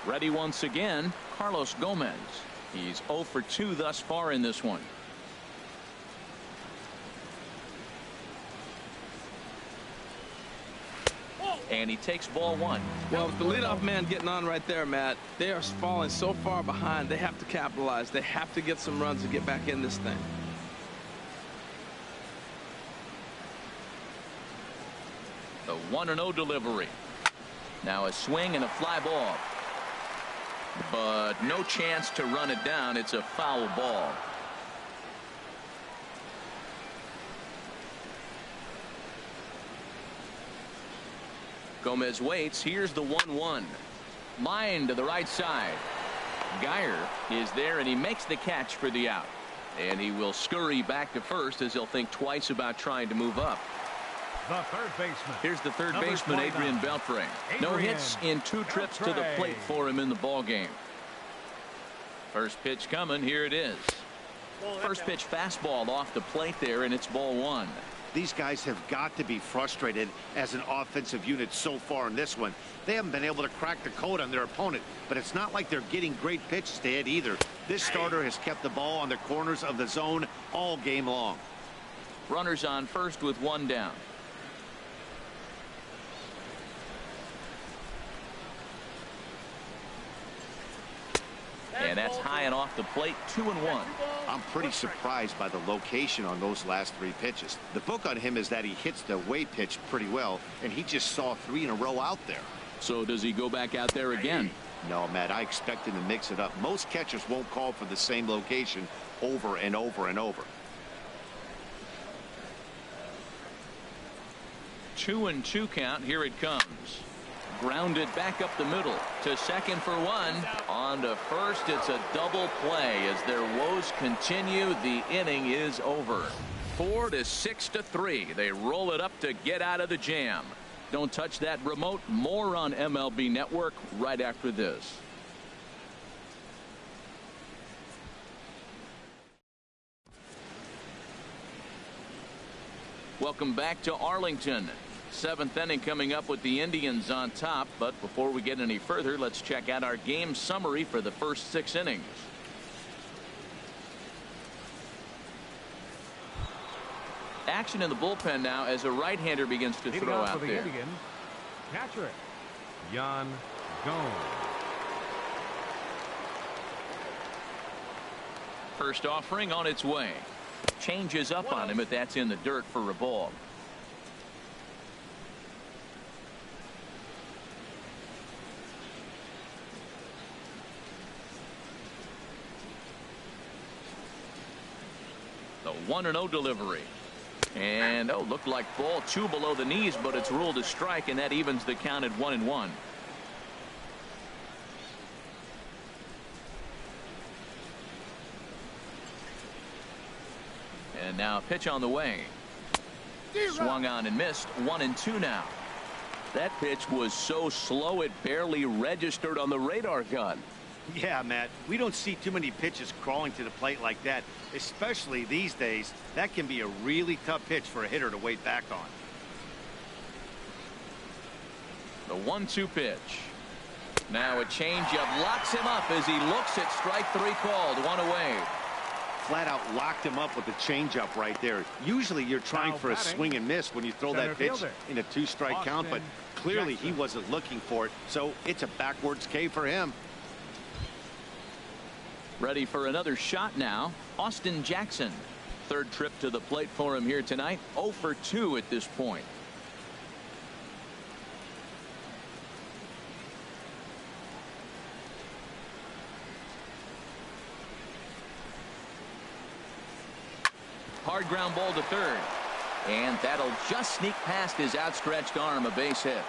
Ready once again, Carlos Gomez. He's 0 for 2 thus far in this one. And he takes ball 1. Well, with the leadoff man getting on right there, Matt, they are falling so far behind. They have to capitalize. They have to get some runs to get back in this thing. The 1-0 delivery. Now a swing and a fly ball. But no chance to run it down. It's a foul ball. Gomez waits. Here's the 1-1. Line to the right side. Geyer is there, and he makes the catch for the out. And he will scurry back to first as he'll think twice about trying to move up. The third baseman. Here's the third baseman, Adrian Beltre. No hits in 2 trips to the plate for him in the ball game. First pitch coming. Here it is. First pitch fastball off the plate there, and it's ball 1. These guys have got to be frustrated as an offensive unit so far in this one. They haven't been able to crack the code on their opponent, but it's not like they're getting great pitches to hit either. This starter has kept the ball on the corners of the zone all game long. Runners on first with 1 down. And that's high and off the plate. 2-1. I'm pretty surprised by the location on those last 3 pitches. The book on him is that he hits the way pitch pretty well, and he just saw 3 in a row out there. So does he go back out there again? No, Matt, I expect him to mix it up. Most catchers won't call for the same location over and over and over. 2-2 count. Here it comes. Grounded back up the middle to second for 1. On to first. It's a double play as their woes continue. The inning is over. 4-6-3. They roll it up to get out of the jam. Don't touch that remote. More on MLB Network right after this. Welcome back to Arlington. 7th inning coming up with the Indians on top. But before we get any further, let's check out our game summary for the first 6 innings. Action in the bullpen now as a right-hander begins to throw out there. Indians, catcher Yan Gomes. First offering on its way. Changes up on him, but that's in the dirt for a ball. The 1-0 delivery. And looked like ball 2 below the knees, but it's ruled a strike, and that evens the count at 1-1. And now a pitch on the way. Swung on and missed. 1-2 now. That pitch was so slow it barely registered on the radar gun. Yeah, Matt, we don't see too many pitches crawling to the plate like that, especially these days. That can be a really tough pitch for a hitter to wait back on. The 1-2 pitch. Now a changeup locks him up as he looks at strike 3 called. 1 away. Flat out locked him up with the changeup right there. Usually you're trying for a swing and miss when you throw that pitch in a 2-strike count, but clearly he wasn't looking for it, so it's a backwards K for him. Ready for another shot now. Austin Jackson. 3rd trip to the plate for him here tonight. 0 for 2 at this point. Hard ground ball to third. And that'll just sneak past his outstretched arm. A base hit.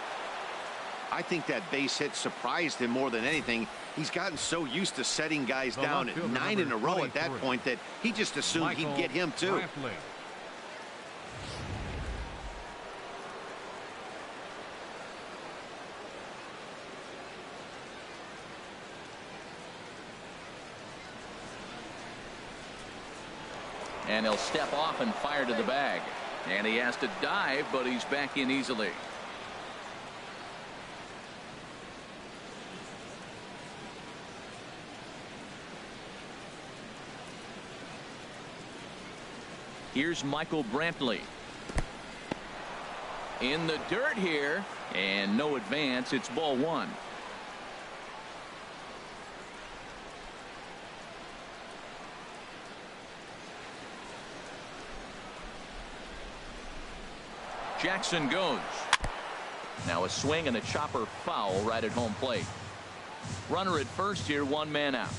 I think that base hit surprised him more than anything. He's gotten so used to setting guys down at 9 in a row at that point that he just assumed he'd get him too. And he'll step off and fire to the bag. And he has to dive, but he's back in easily. Here's Michael Brantley. In the dirt here, and no advance. It's ball one. Jackson goes. Now a swing and a chopper foul right at home plate. Runner at first here, one man out.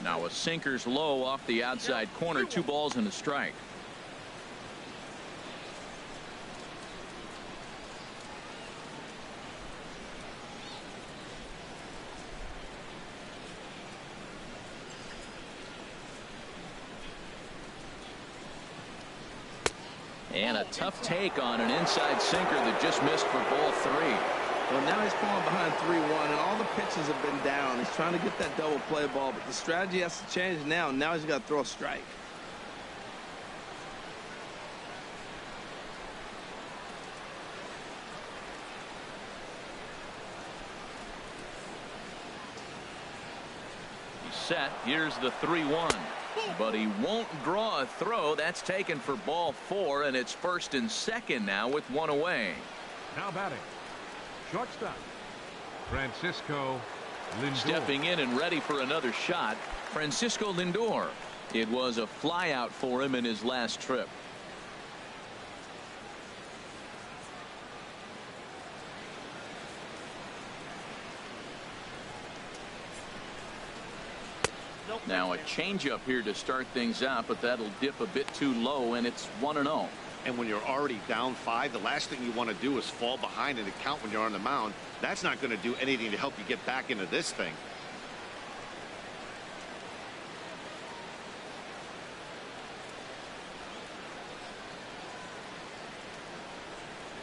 Now a sinker's low off the outside corner. 2 balls and a strike. And a tough take on an inside sinker that just missed for ball 3. Well, now he's falling behind 3-1, and all the pitches have been down. He's trying to get that double play ball, but the strategy has to change now. Now he's got to throw a strike. He's set. Here's the 3-1. But he won't draw a throw. That's taken for ball 4, and it's first and second now with 1 away. Now batting, shortstop, Francisco Lindor. Stepping in and ready for another shot, Francisco Lindor. It was a flyout for him in his last trip. Now a changeup here to start things out, but that'll dip a bit too low, and it's 1-0. And when you're already down 5, the last thing you want to do is fall behind in the count when you're on the mound. That's not going to do anything to help you get back into this thing.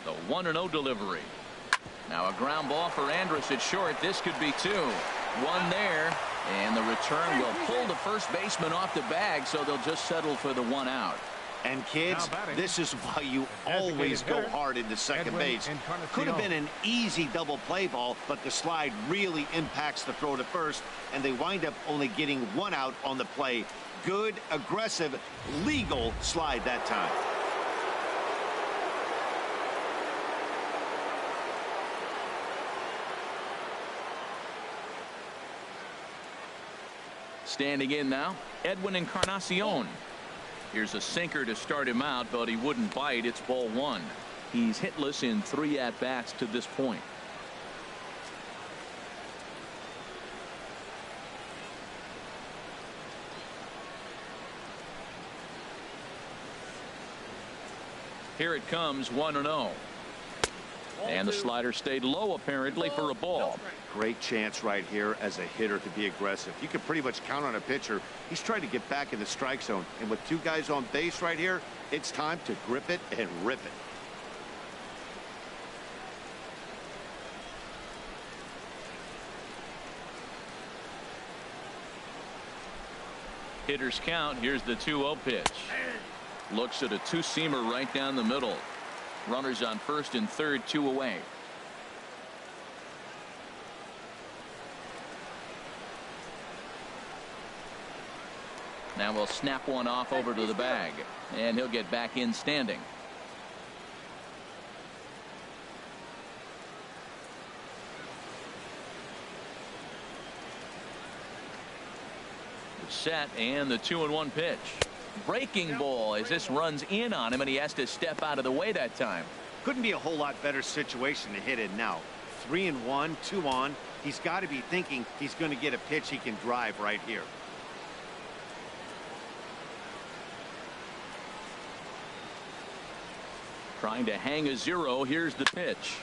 The 1-0 delivery. Now a ground ball for Andrus at short. This could be 2. 1 there, and the return will pull the first baseman off the bag, so they'll just settle for the 1 out. And kids, this is why you always go hard into second base. Could have been an easy double play ball, but the slide really impacts the throw to first, and they wind up only getting 1 out on the play. Good, aggressive, legal slide that time. Standing in now, Edwin Encarnacion. Here's a sinker to start him out, but he wouldn't bite. It's ball 1. He's hitless in 3 at-bats to this point. Here it comes, 1-0. And the slider stayed low apparently for a ball. Great chance right here as a hitter to be aggressive. You can pretty much count on a pitcher. He's trying to get back in the strike zone, and with 2 guys on base right here, it's time to grip it and rip it. Hitters count. Here's the 2-0 pitch. Looks at a 2-seamer right down the middle. Runners on first and third, 2 away. Now we'll snap one off over to the bag, and he'll get back in standing. Set, and the 2-1 pitch. Breaking ball as this runs in on him, and he has to step out of the way that time. Couldn't be a whole lot better situation to hit it now. 3-1, 2 on. He's got to be thinking he's going to get a pitch he can drive right here. Trying to hang a 0. Here's the pitch.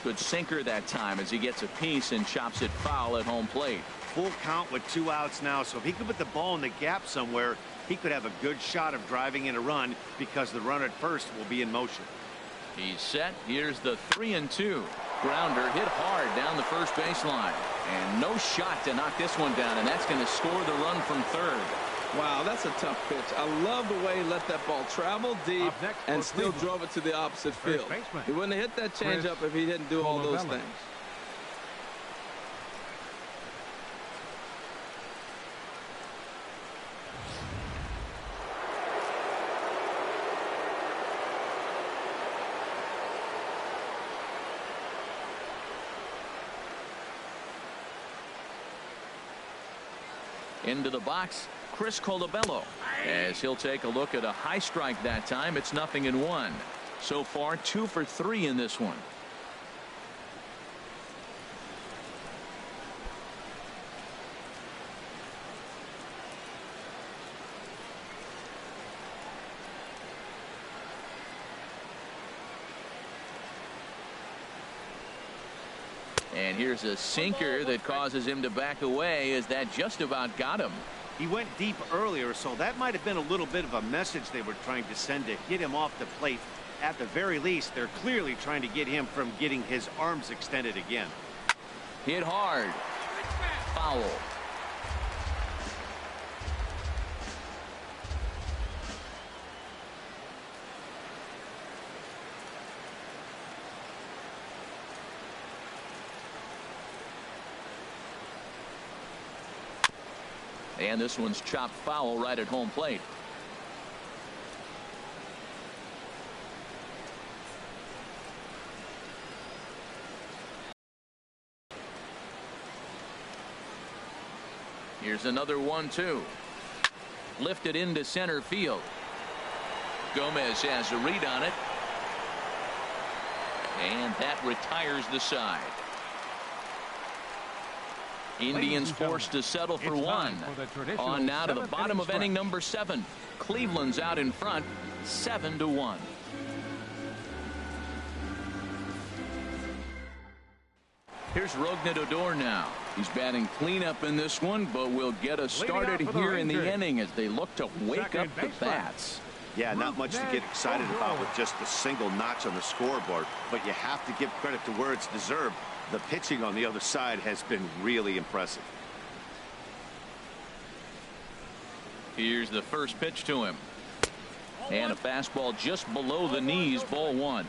Good sinker that time as he gets a piece and chops it foul at home plate. Full count with 2 outs now, so if he could put the ball in the gap somewhere, he could have a good shot of driving in a run because the runner at first will be in motion. He's set. Here's the 3-2. Grounder hit hard down the first baseline, and no shot to knock this one down, and that's going to score the run from third. Wow, that's a tough pitch. I love the way he let that ball travel deep and still drove it to the opposite field. He wouldn't have hit that changeup if he didn't do all those things. Into the box, Chris Colabello, as he'll take a look at a high strike that time. It's 0-1. So far 2 for 3 in this one. And here's a sinker that causes him to back away, as that just about got him. He went deep earlier, so that might have been a little bit of a message they were trying to send to get him off the plate. At the very least, they're clearly trying to get him from getting his arms extended again. Hit hard. Foul. And this one's chopped foul right at home plate. Here's another 1-2. Lifted into center field. Gomez has a read on it. And that retires the side. Indians forced to settle for one. On now to the bottom of inning number 7. Cleveland's out in front, 7-1. Here's Rougned Odor now. He's batting cleanup in this one, but will get us started here in the inning as they look to wake up the bats. Yeah, not much to get excited about with just a single notch on the scoreboard, but you have to give credit to where it's deserved. The pitching on the other side has been really impressive. Here's the first pitch to him. And a fastball just below the knees, ball 1.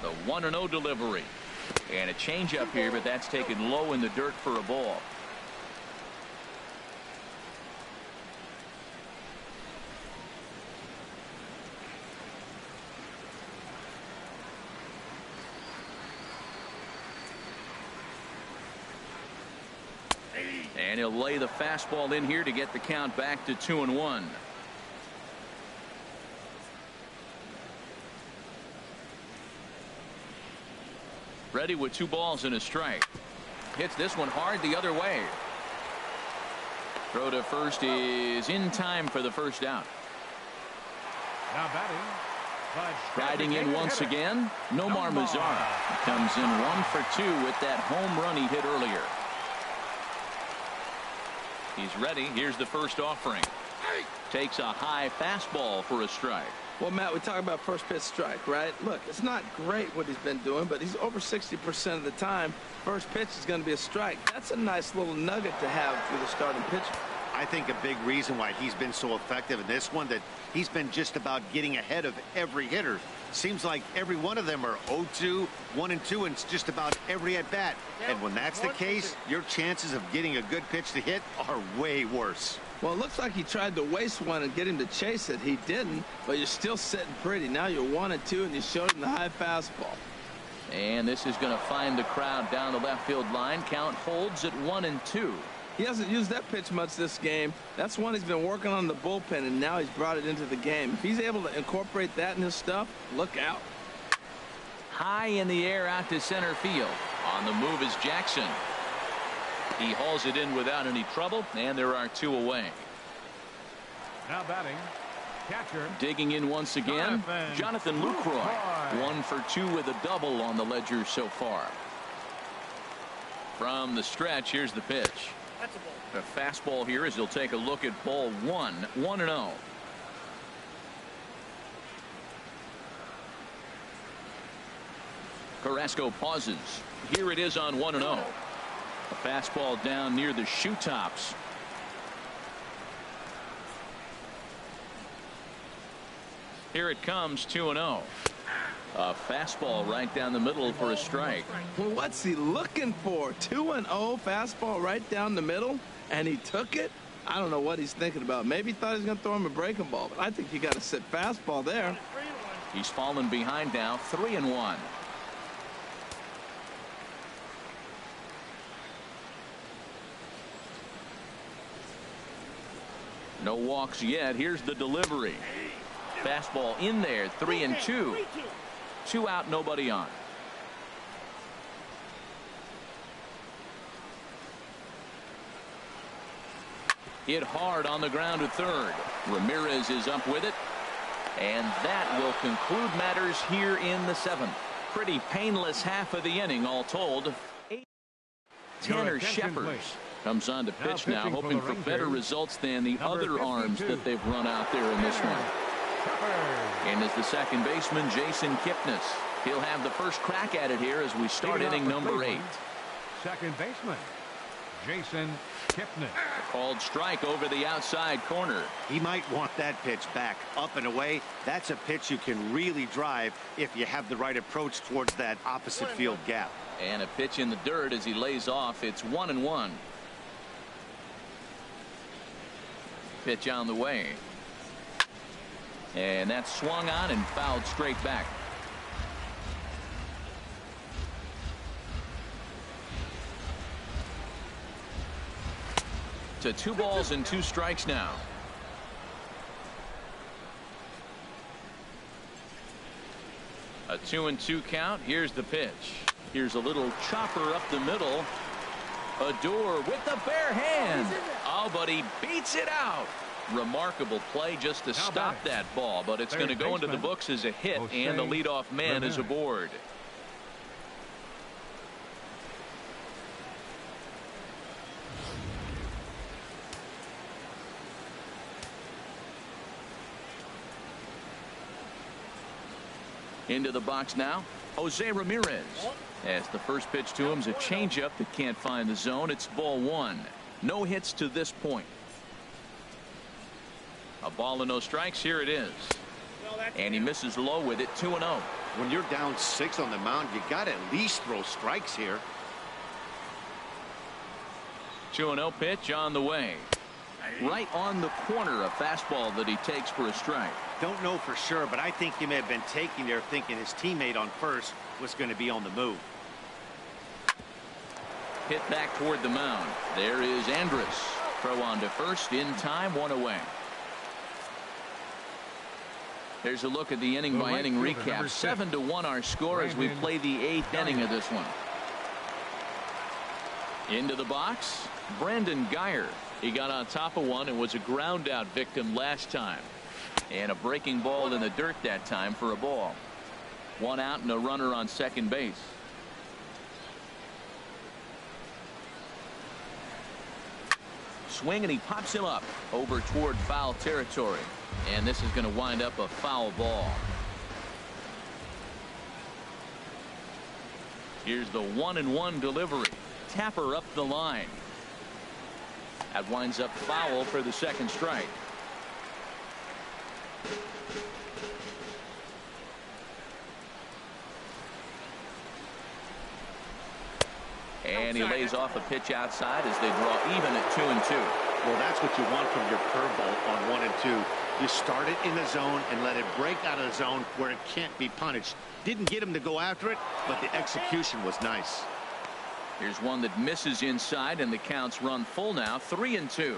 The 1-0 delivery. And a changeup here, but that's taken low in the dirt for a ball. And he'll lay the fastball in here to get the count back to 2-1. Ready with 2 balls and a strike. Hits this one hard the other way. Throw to first is in time for the first out. Now batting. Riding in once again, Nomar Mazara comes in 1 for 2 with that home run he hit earlier. He's ready. Here's the first offering. Takes a high fastball for a strike. Well, Matt, we talk about first pitch strike, right? Look, it's not great what he's been doing, but he's over 60% of the time. First pitch is going to be a strike. That's a nice little nugget to have through the starting pitcher. I think a big reason why he's been so effective in this one, that he's been just about getting ahead of every hitter. Seems like every one of them are 0-2, 1-2, and it's just about every at bat. And when that's the case, your chances of getting a good pitch to hit are way worse. Well, it looks like he tried to waste one and get him to chase it. He didn't, but you're still sitting pretty. Now you're 1-2, and you showed him the high fastball. And this is going to find the crowd down the left field line. Count holds at 1-2. He hasn't used that pitch much this game. That's one he's been working on the bullpen, and now he's brought it into the game. If he's able to incorporate that in his stuff, look out. High in the air out to center field. On the move is Jackson. He hauls it in without any trouble, and there are 2 away. Now batting, catcher. Digging in once again, Jonathan Lucroy. 1 for 2 with a double on the ledger so far. From the stretch, here's the pitch. A fastball here as he'll take a look at ball 1. 1-0. Carrasco pauses. Here it is on 1-0. A fastball down near the shoe tops. Here it comes, 2-0. A fastball right down the middle for a strike. Well, what's he looking for? 2-0 fastball right down the middle, and he took it? I don't know what he's thinking about. Maybe he thought he was going to throw him a breaking ball, but I think you got to sit fastball there. He's fallen behind now, 3-1. No walks yet. Here's the delivery. Fastball in there, 3-2. 2 out, nobody on. Hit hard on the ground to third. Ramirez is up with it. And that will conclude matters here in the 7th. Pretty painless half of the inning all told. Tanner Scheppers comes on to pitch now, hoping for better results than the other arms that they've run out there in this one. And as the second baseman, Jason Kipnis. He'll have the first crack at it here as we start inning number 8. Second baseman, Jason Kipnis. A called strike over the outside corner. He might want that pitch back, up and away. That's a pitch you can really drive if you have the right approach towards that opposite field gap. And a pitch in the dirt as he lays off. It's 1-1. Pitch on the way. And that's swung on and fouled straight back. To 2 balls and 2 strikes now. A 2-2 count. Here's the pitch. Here's a little chopper up the middle. Adore with the bare hand. Oh, but he beats it out. Remarkable play just to stop that ball, but it's going to go into the books as a hit, and the leadoff man is aboard. Into the box now, Jose Ramirez. As the first pitch to him is a changeup that can't find the zone. It's ball 1. No hits to this point. A ball and no strikes. Here it is. And he misses low with it. 2-0. When you're down 6 on the mound, you got to at least throw strikes here. 2-0 pitch on the way. Right on the corner, a fastball that he takes for a strike. Don't know for sure, but I think he may have been taking there thinking his teammate on first was going to be on the move. Hit back toward the mound. There is Andrus. Throw on to first in time, 1 away. There's a look at the inning by inning recap. 7-1 our score as we play the 8th inning of this one. Into the box, Brandon Guyer. He got on top of one and was a ground out victim last time. And a breaking ball in the dirt that time for a ball. 1 out and a runner on second base. Swing and he pops him up over toward foul territory. And this is going to wind up a foul ball. Here's the 1-1 delivery. Tapper up the line. That winds up foul for the second strike. And he lays off a pitch outside as they draw even at 2-2. Well, that's what you want from your curveball on 1 and 2. You start it in the zone and let it break out of the zone where it can't be punished. Didn't get him to go after it, but the execution was nice. Here's one that misses inside, and the counts run full now. 3-2.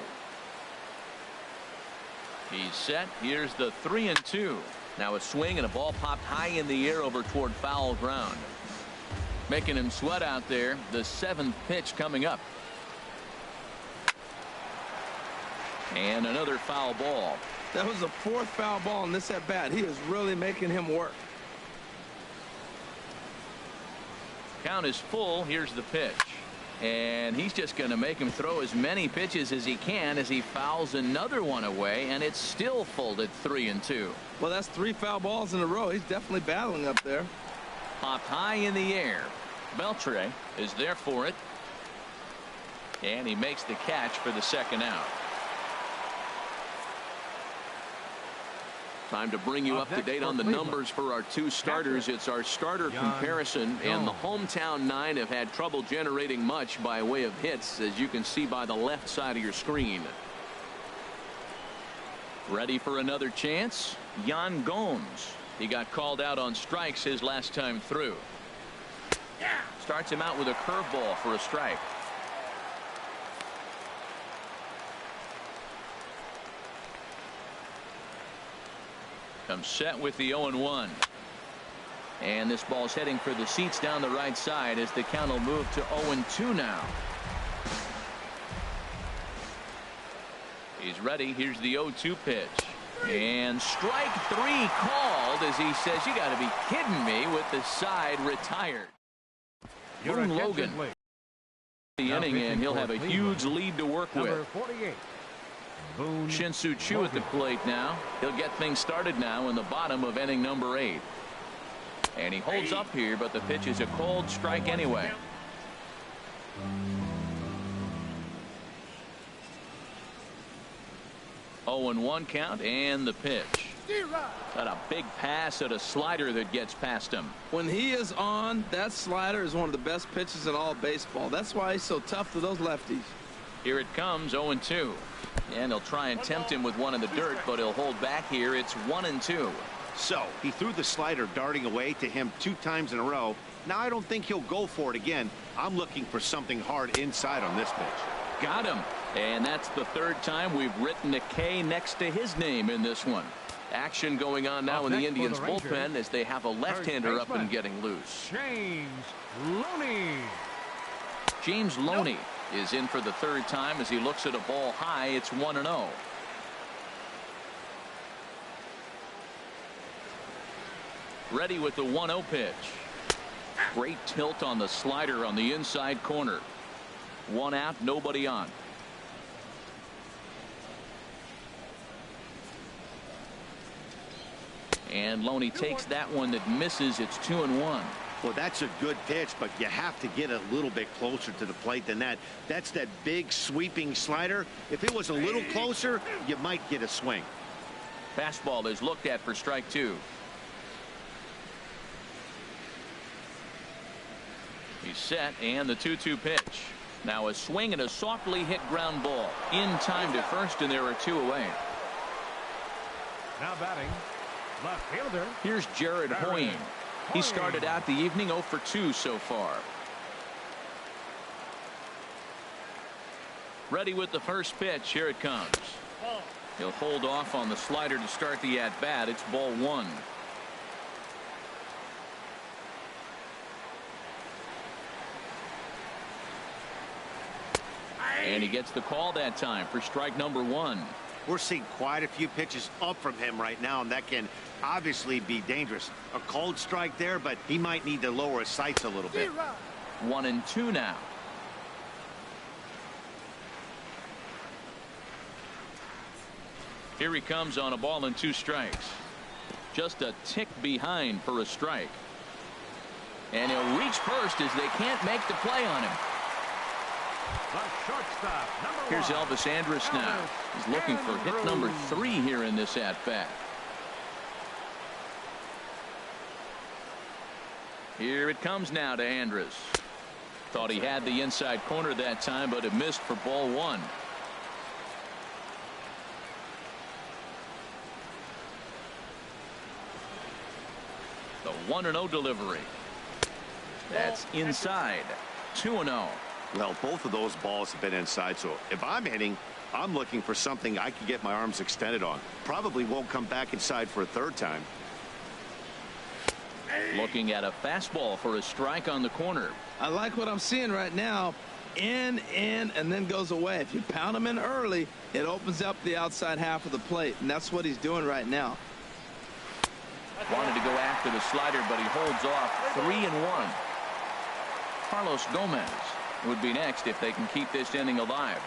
He's set. Here's the 3-2. Now a swing and a ball popped high in the air over toward foul ground. Making him sweat out there. The 7th pitch coming up. And another foul ball. That was the 4th foul ball in this at bat. He is really making him work. Count is full. Here's the pitch. And he's just going to make him throw as many pitches as he can as he fouls another one away, and it's still full at 3-2. Well, that's 3 foul balls in a row. He's definitely battling up there. Popped high in the air. Beltre is there for it. And he makes the catch for the 2nd out. Time to bring you up to date on the numbers for our 2 starters. It's our starter comparison, and the hometown 9 have had trouble generating much by way of hits, as you can see by the left side of your screen. Ready for another chance? Yan Gomes. He got called out on strikes his last time through. Starts him out with a curveball for a strike. Comes set with the 0-1. And this ball's heading for the seats down the right side as the count will move to 0-2 now. He's ready. Here's the 0-2 pitch. And strike 3 called as he says, you got to be kidding me, with the side retired. Boone Logan. The inning, and he'll have a huge lead to work with. 48. Shin-Soo Choo at the plate now. He'll get things started now in the bottom of inning number 8. And he holds up here, but the pitch is a cold strike anyway. Oh, and 1 count, and the pitch. Got a big pass at a slider that gets past him. When he is on, that slider is one of the best pitches in all baseball. That's why he's so tough to those lefties. Here it comes, 0-2. And he'll try and tempt him with one in the dirt, but he'll hold back here. It's 1-2. So he threw the slider darting away to him 2 times in a row. Now I don't think he'll go for it again. I'm looking for something hard inside on this pitch. Got him. And that's the 3rd time we've written a K next to his name in this one. Action going on now in the Indians bullpen as they have a left-hander up and getting loose. James Loney is in for the 3rd time as he looks at a ball high. It's 1-0. Ready with the 1-0 pitch. Great tilt on the slider on the inside corner. 1 out, nobody on. And Loney takes that one that misses. It's 2-1. Well, that's a good pitch, but you have to get a little bit closer to the plate than that. That's that big sweeping slider. If it was a little closer, you might get a swing. Fastball is looked at for strike 2. He's set, and the 2-2 pitch. Now a swing and a softly hit ground ball in time to first, and there are 2 away. Now batting, left fielder. Here's Jared Hoying. He started out the evening 0 for 2 so far. Ready with the first pitch. Here it comes. He'll hold off on the slider to start the at bat. It's ball 1. And he gets the call that time for strike number 1. We're seeing quite a few pitches up from him right now, and that can obviously be dangerous. A cold strike there, but he might need to lower his sights a little bit. 1-2 now. Here he comes on a ball and 2 strikes. Just a tick behind for a strike. And he'll reach first as they can't make the play on him. Here's Elvis Andrus now. He's looking for hit number 3 here in this at-bat. Here it comes now to Andrus. Thought he had the inside corner that time, but it missed for ball 1. The 1-0 delivery. That's inside. 2-0. Well, both of those balls have been inside, so if I'm hitting, I'm looking for something I can get my arms extended on. Probably won't come back inside for a 3rd time. Looking at a fastball for a strike on the corner. I like what I'm seeing right now. in, and then goes away. If you pound him in early, it opens up the outside half of the plate, and that's what he's doing right now. Wanted to go after the slider, but he holds off. 3-1. Carlos Gomez would be next if they can keep this inning alive.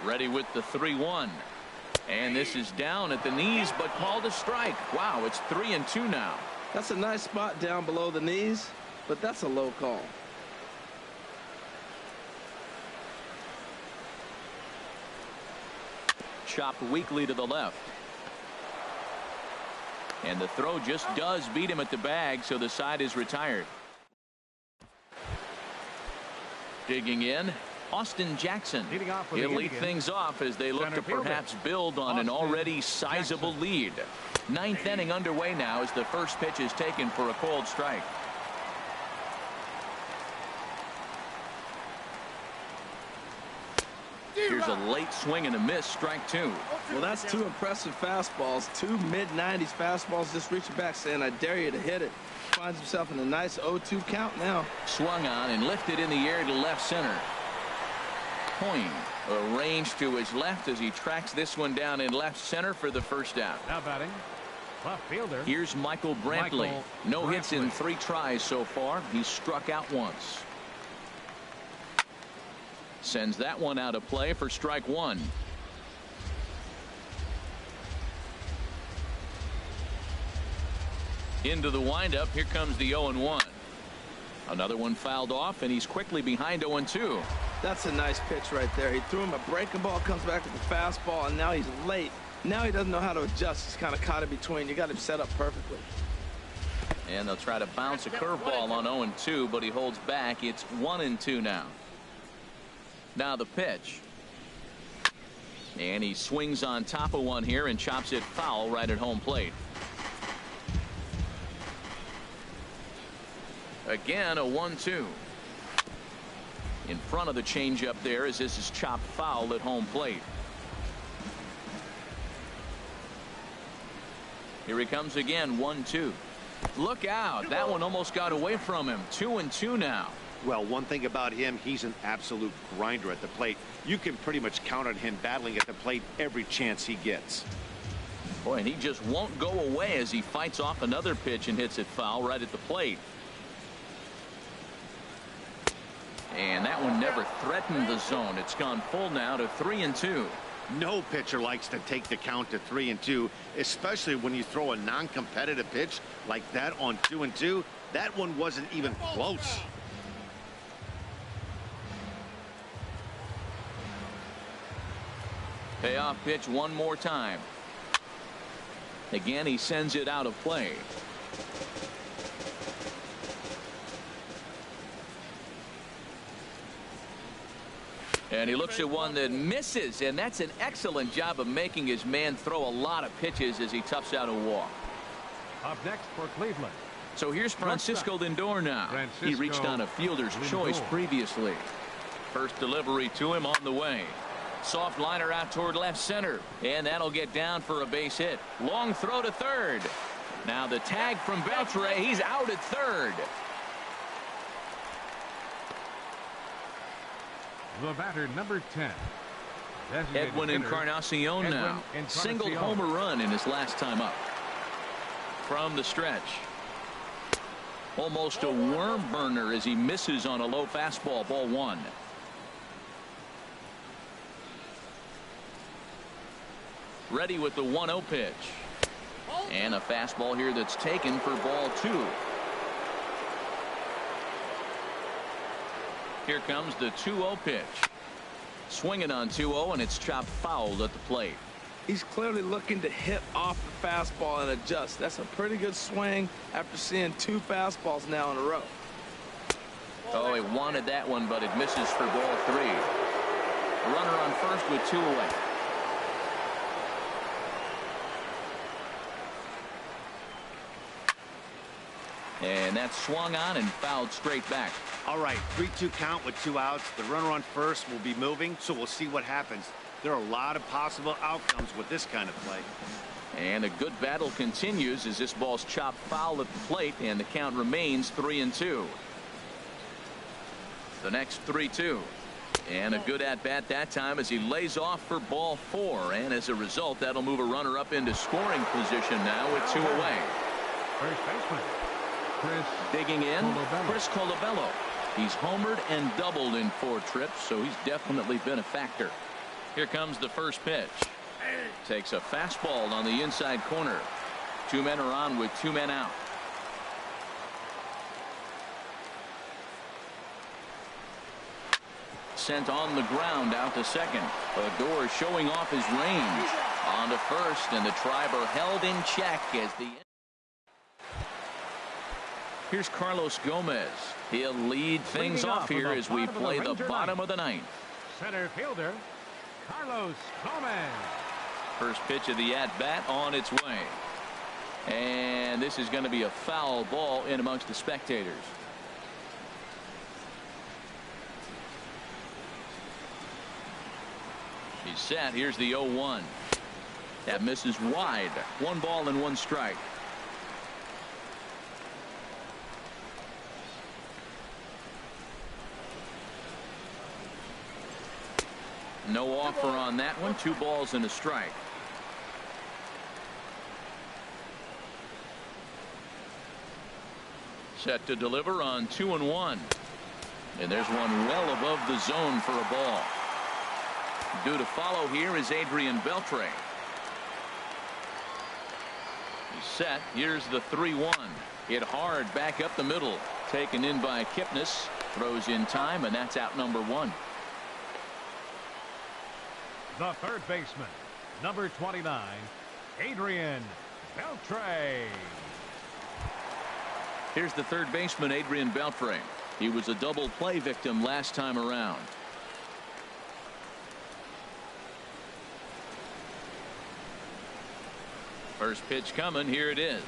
Ready with the 3-1. And this is down at the knees, but called a strike. Wow, it's 3-2 now. That's a nice spot down below the knees, but that's a low call. Chopped weakly to the left. And the throw just does beat him at the bag, so the side is retired. Digging in, Austin Jackson. He'll lead things off as they look to perhaps build on an already sizable lead. Ninth inning underway now as the first pitch is taken for a called strike. Here's a late swing and a miss, strike 2. Well, that's 2 impressive fastballs. 2 mid-90s fastballs just reaching back saying, I dare you to hit it. Finds himself in a nice 0-2 count now. Swung on and lifted in the air to left center. Coyne arranged to his left as he tracks this one down in left center for the first out. Now batting, left fielder. Here's Michael Brantley. No hits in 3 tries so far. He's struck out once. Sends that one out of play for strike 1. Into the windup. Here comes the 0-1. Another one fouled off, and he's quickly behind 0-2. That's a nice pitch right there. He threw him a breaking ball, comes back with the fastball, and now he's late. Now he doesn't know how to adjust. He's kind of caught in between. You got him set up perfectly. And they'll try to bounce a curveball on 0-2, but he holds back. It's 1-2 now. Now the pitch. And he swings on top of one here and chops it foul right at home plate. Again, a 1-2. In front of the changeup there as this is chopped foul at home plate. Here he comes again, 1-2. Look out. That one almost got away from him. 2-2 now. Well, one thing about him, he's an absolute grinder at the plate. You can pretty much count on him battling at the plate every chance he gets. Boy, and he just won't go away as he fights off another pitch and hits it foul right at the plate. And that one never threatened the zone. It's gone full now to 3-2. No pitcher likes to take the count to 3-2, especially when you throw a non-competitive pitch like that on 2-2. That one wasn't even close. Payoff pitch one more time. Again, he sends it out of play. And he looks at one that misses, and that's an excellent job of making his man throw a lot of pitches as he toughs out a walk. Up next for Cleveland. So here's Francisco Lindor now. He reached on a fielder's choice previously. First delivery to him on the way. Soft liner out toward left center, and that'll get down for a base hit. Long throw to third. Now the tag from Beltre. He's out at third. The batter, number 10. Edwin Encarnacion now. Single homer run in his last time up. From the stretch. Almost a worm burner as he misses on a low fastball. Ball 1. Ready with the 1-0 pitch. And a fastball here that's taken for ball 2. Here comes the 2-0 pitch. Swinging on 2-0, and it's chopped foul at the plate. He's clearly looking to hit off the fastball and adjust. That's a pretty good swing after seeing 2 fastballs now in a row. Oh, he wanted that one, but it misses for ball 3. Runner on first with 2 away. And that's swung on and fouled straight back. All right, 3-2 count with 2 outs. The runner on first will be moving, so we'll see what happens. There are a lot of possible outcomes with this kind of play. And a good battle continues as this ball's chopped foul at the plate, and the count remains 3-2. The next 3-2. And a good at-bat that time as he lays off for ball 4. And as a result, that'll move a runner up into scoring position now with 2 away. First baseman, Chris Digging in, Colabello. Chris Colabello. He's homered and doubled in 4 trips, so he's definitely been a factor. Here comes the first pitch. Takes a fastball on the inside corner. 2 men are on with 2 men out. Sent on the ground out to second. Odor showing off his range. On to first, and the Triber held in check as the... Here's Carlos Gomez. He'll lead things off here as we play the bottom of the 9th. Center fielder, Carlos Gomez. First pitch of the at-bat on its way. And this is going to be a foul ball in amongst the spectators. He's set. Here's the 0-1. That misses wide. 1 ball and 1 strike. No offer on that one. 2 balls and a strike. Set to deliver on 2-1. And there's one well above the zone for a ball. Due to follow here is Adrian Beltre. He's set. Here's the 3-1. Hit hard back up the middle. Taken in by Kipnis. Throws in time, and that's out number 1. The third baseman, number 29, Adrian Beltre. Here's the third baseman, Adrian Beltre. He was a double play victim last time around. First pitch coming. Here it is.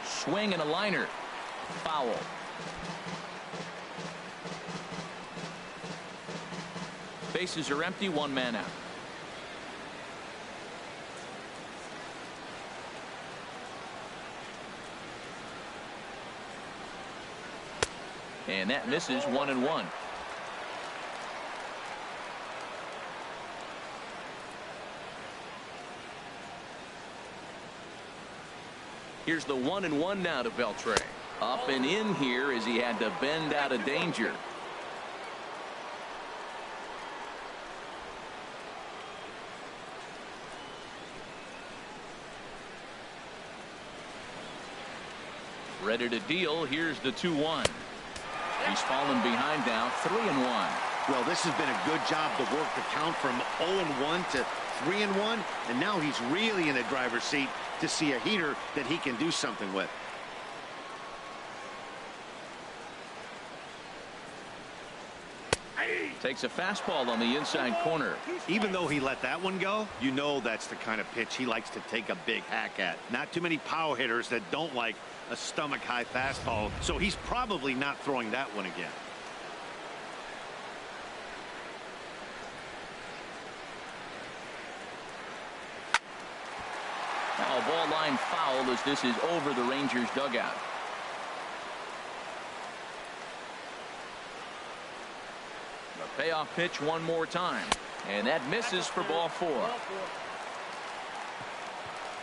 Swing and a liner. Foul. Bases are empty. 1 man out. And that misses. 1-1. Here's the 1-1 now to Beltre. Up and in here as he had to bend out of danger. Ready to deal. Here's the 2-1. He's fallen behind now. 3-1. Well, this has been a good job to work the count from 0-1 to 3-1, and now he's really in a driver's seat to see a heater that he can do something with. Takes a fastball on the inside corner. Even though he let that one go, you know that's the kind of pitch he likes to take a big hack at. Not too many power hitters that don't like a stomach high fastball, so he's probably not throwing that one again. Now a ball line foul as this is over the Rangers dugout. The payoff pitch one more time, and that misses for ball 4.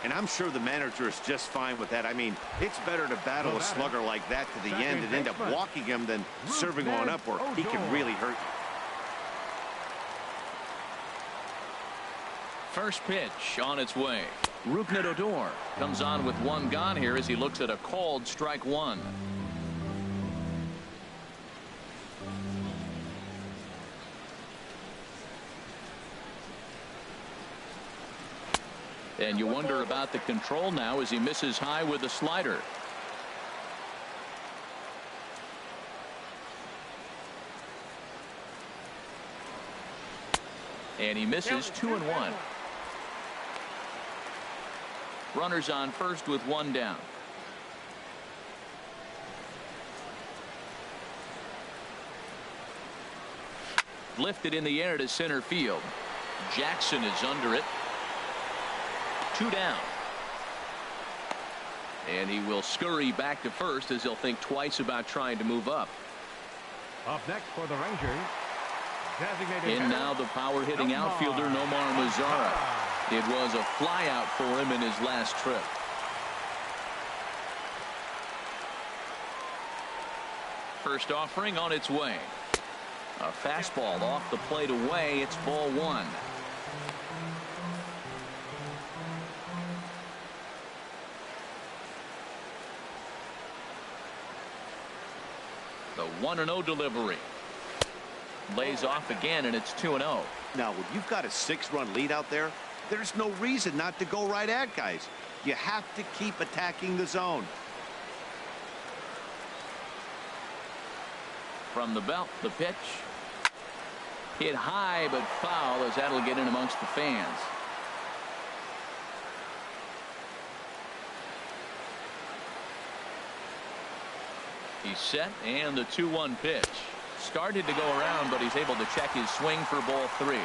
And I'm sure the manager is just fine with that. I mean, it's better to battle a slugger like that to the end and end up walking him than serving on up where he can really hurt you. First pitch on its way. Rougned Odor comes on with 1 gone here as he looks at a called strike 1. And you wonder about the control now as he misses high with the slider. And he misses. 2-1. Runners on first with 1 down. Lifted in the air to center field. Jackson is under it. 2 down. And he will scurry back to first as he'll think twice about trying to move up. Up next for the Rangers, designated In now the power hitting outfielder Nomar Mazara. It was a flyout for him in his last trip. First offering on its way. A fastball off the plate away. It's ball one. The 1-0 delivery. Lays off again, and it's 2-0. Now, when you've got a 6-run lead out there, there's no reason not to go right at guys. You have to keep attacking the zone. From the belt, the pitch. Hit high, but foul, as that'll get in amongst the fans. He's set, and the 2-1 pitch. Started to go around, but he's able to check his swing for ball three.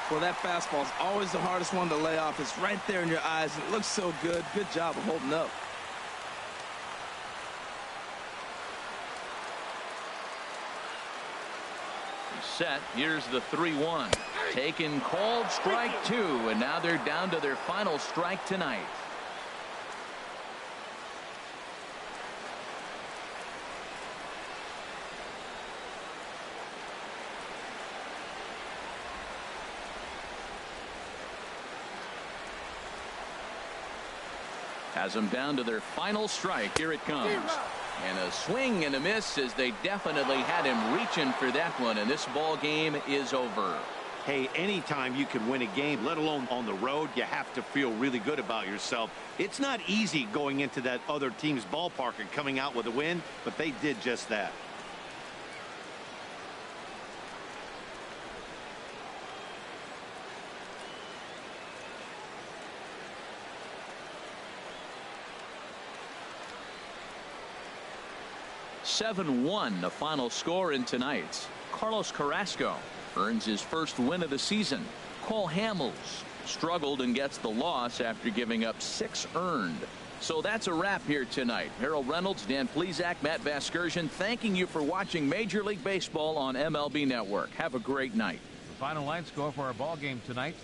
Well, that fastball is always the hardest one to lay off. It's right there in your eyes, and it looks so good. Good job of holding up. He's set. Here's the 3-1. Taken, called, strike two, and now they're down to their final strike tonight. Has them down to their final strike. Here it comes. And a swing and a miss, as they definitely had him reaching for that one, and this ball game is over. Hey, anytime you can win a game, let alone on the road, you have to feel really good about yourself. It's not easy going into that other team's ballpark and coming out with a win, but they did just that. (7-1) the final score in tonight's. Carlos Carrasco earns his first win of the season. Cole Hamels struggled and gets the loss after giving up 6 earned. So that's a wrap here tonight. Harold Reynolds, Dan Plesac, Matt Vasgersian, thanking you for watching Major League Baseball on MLB Network. Have a great night. The final line score for our ball game tonight: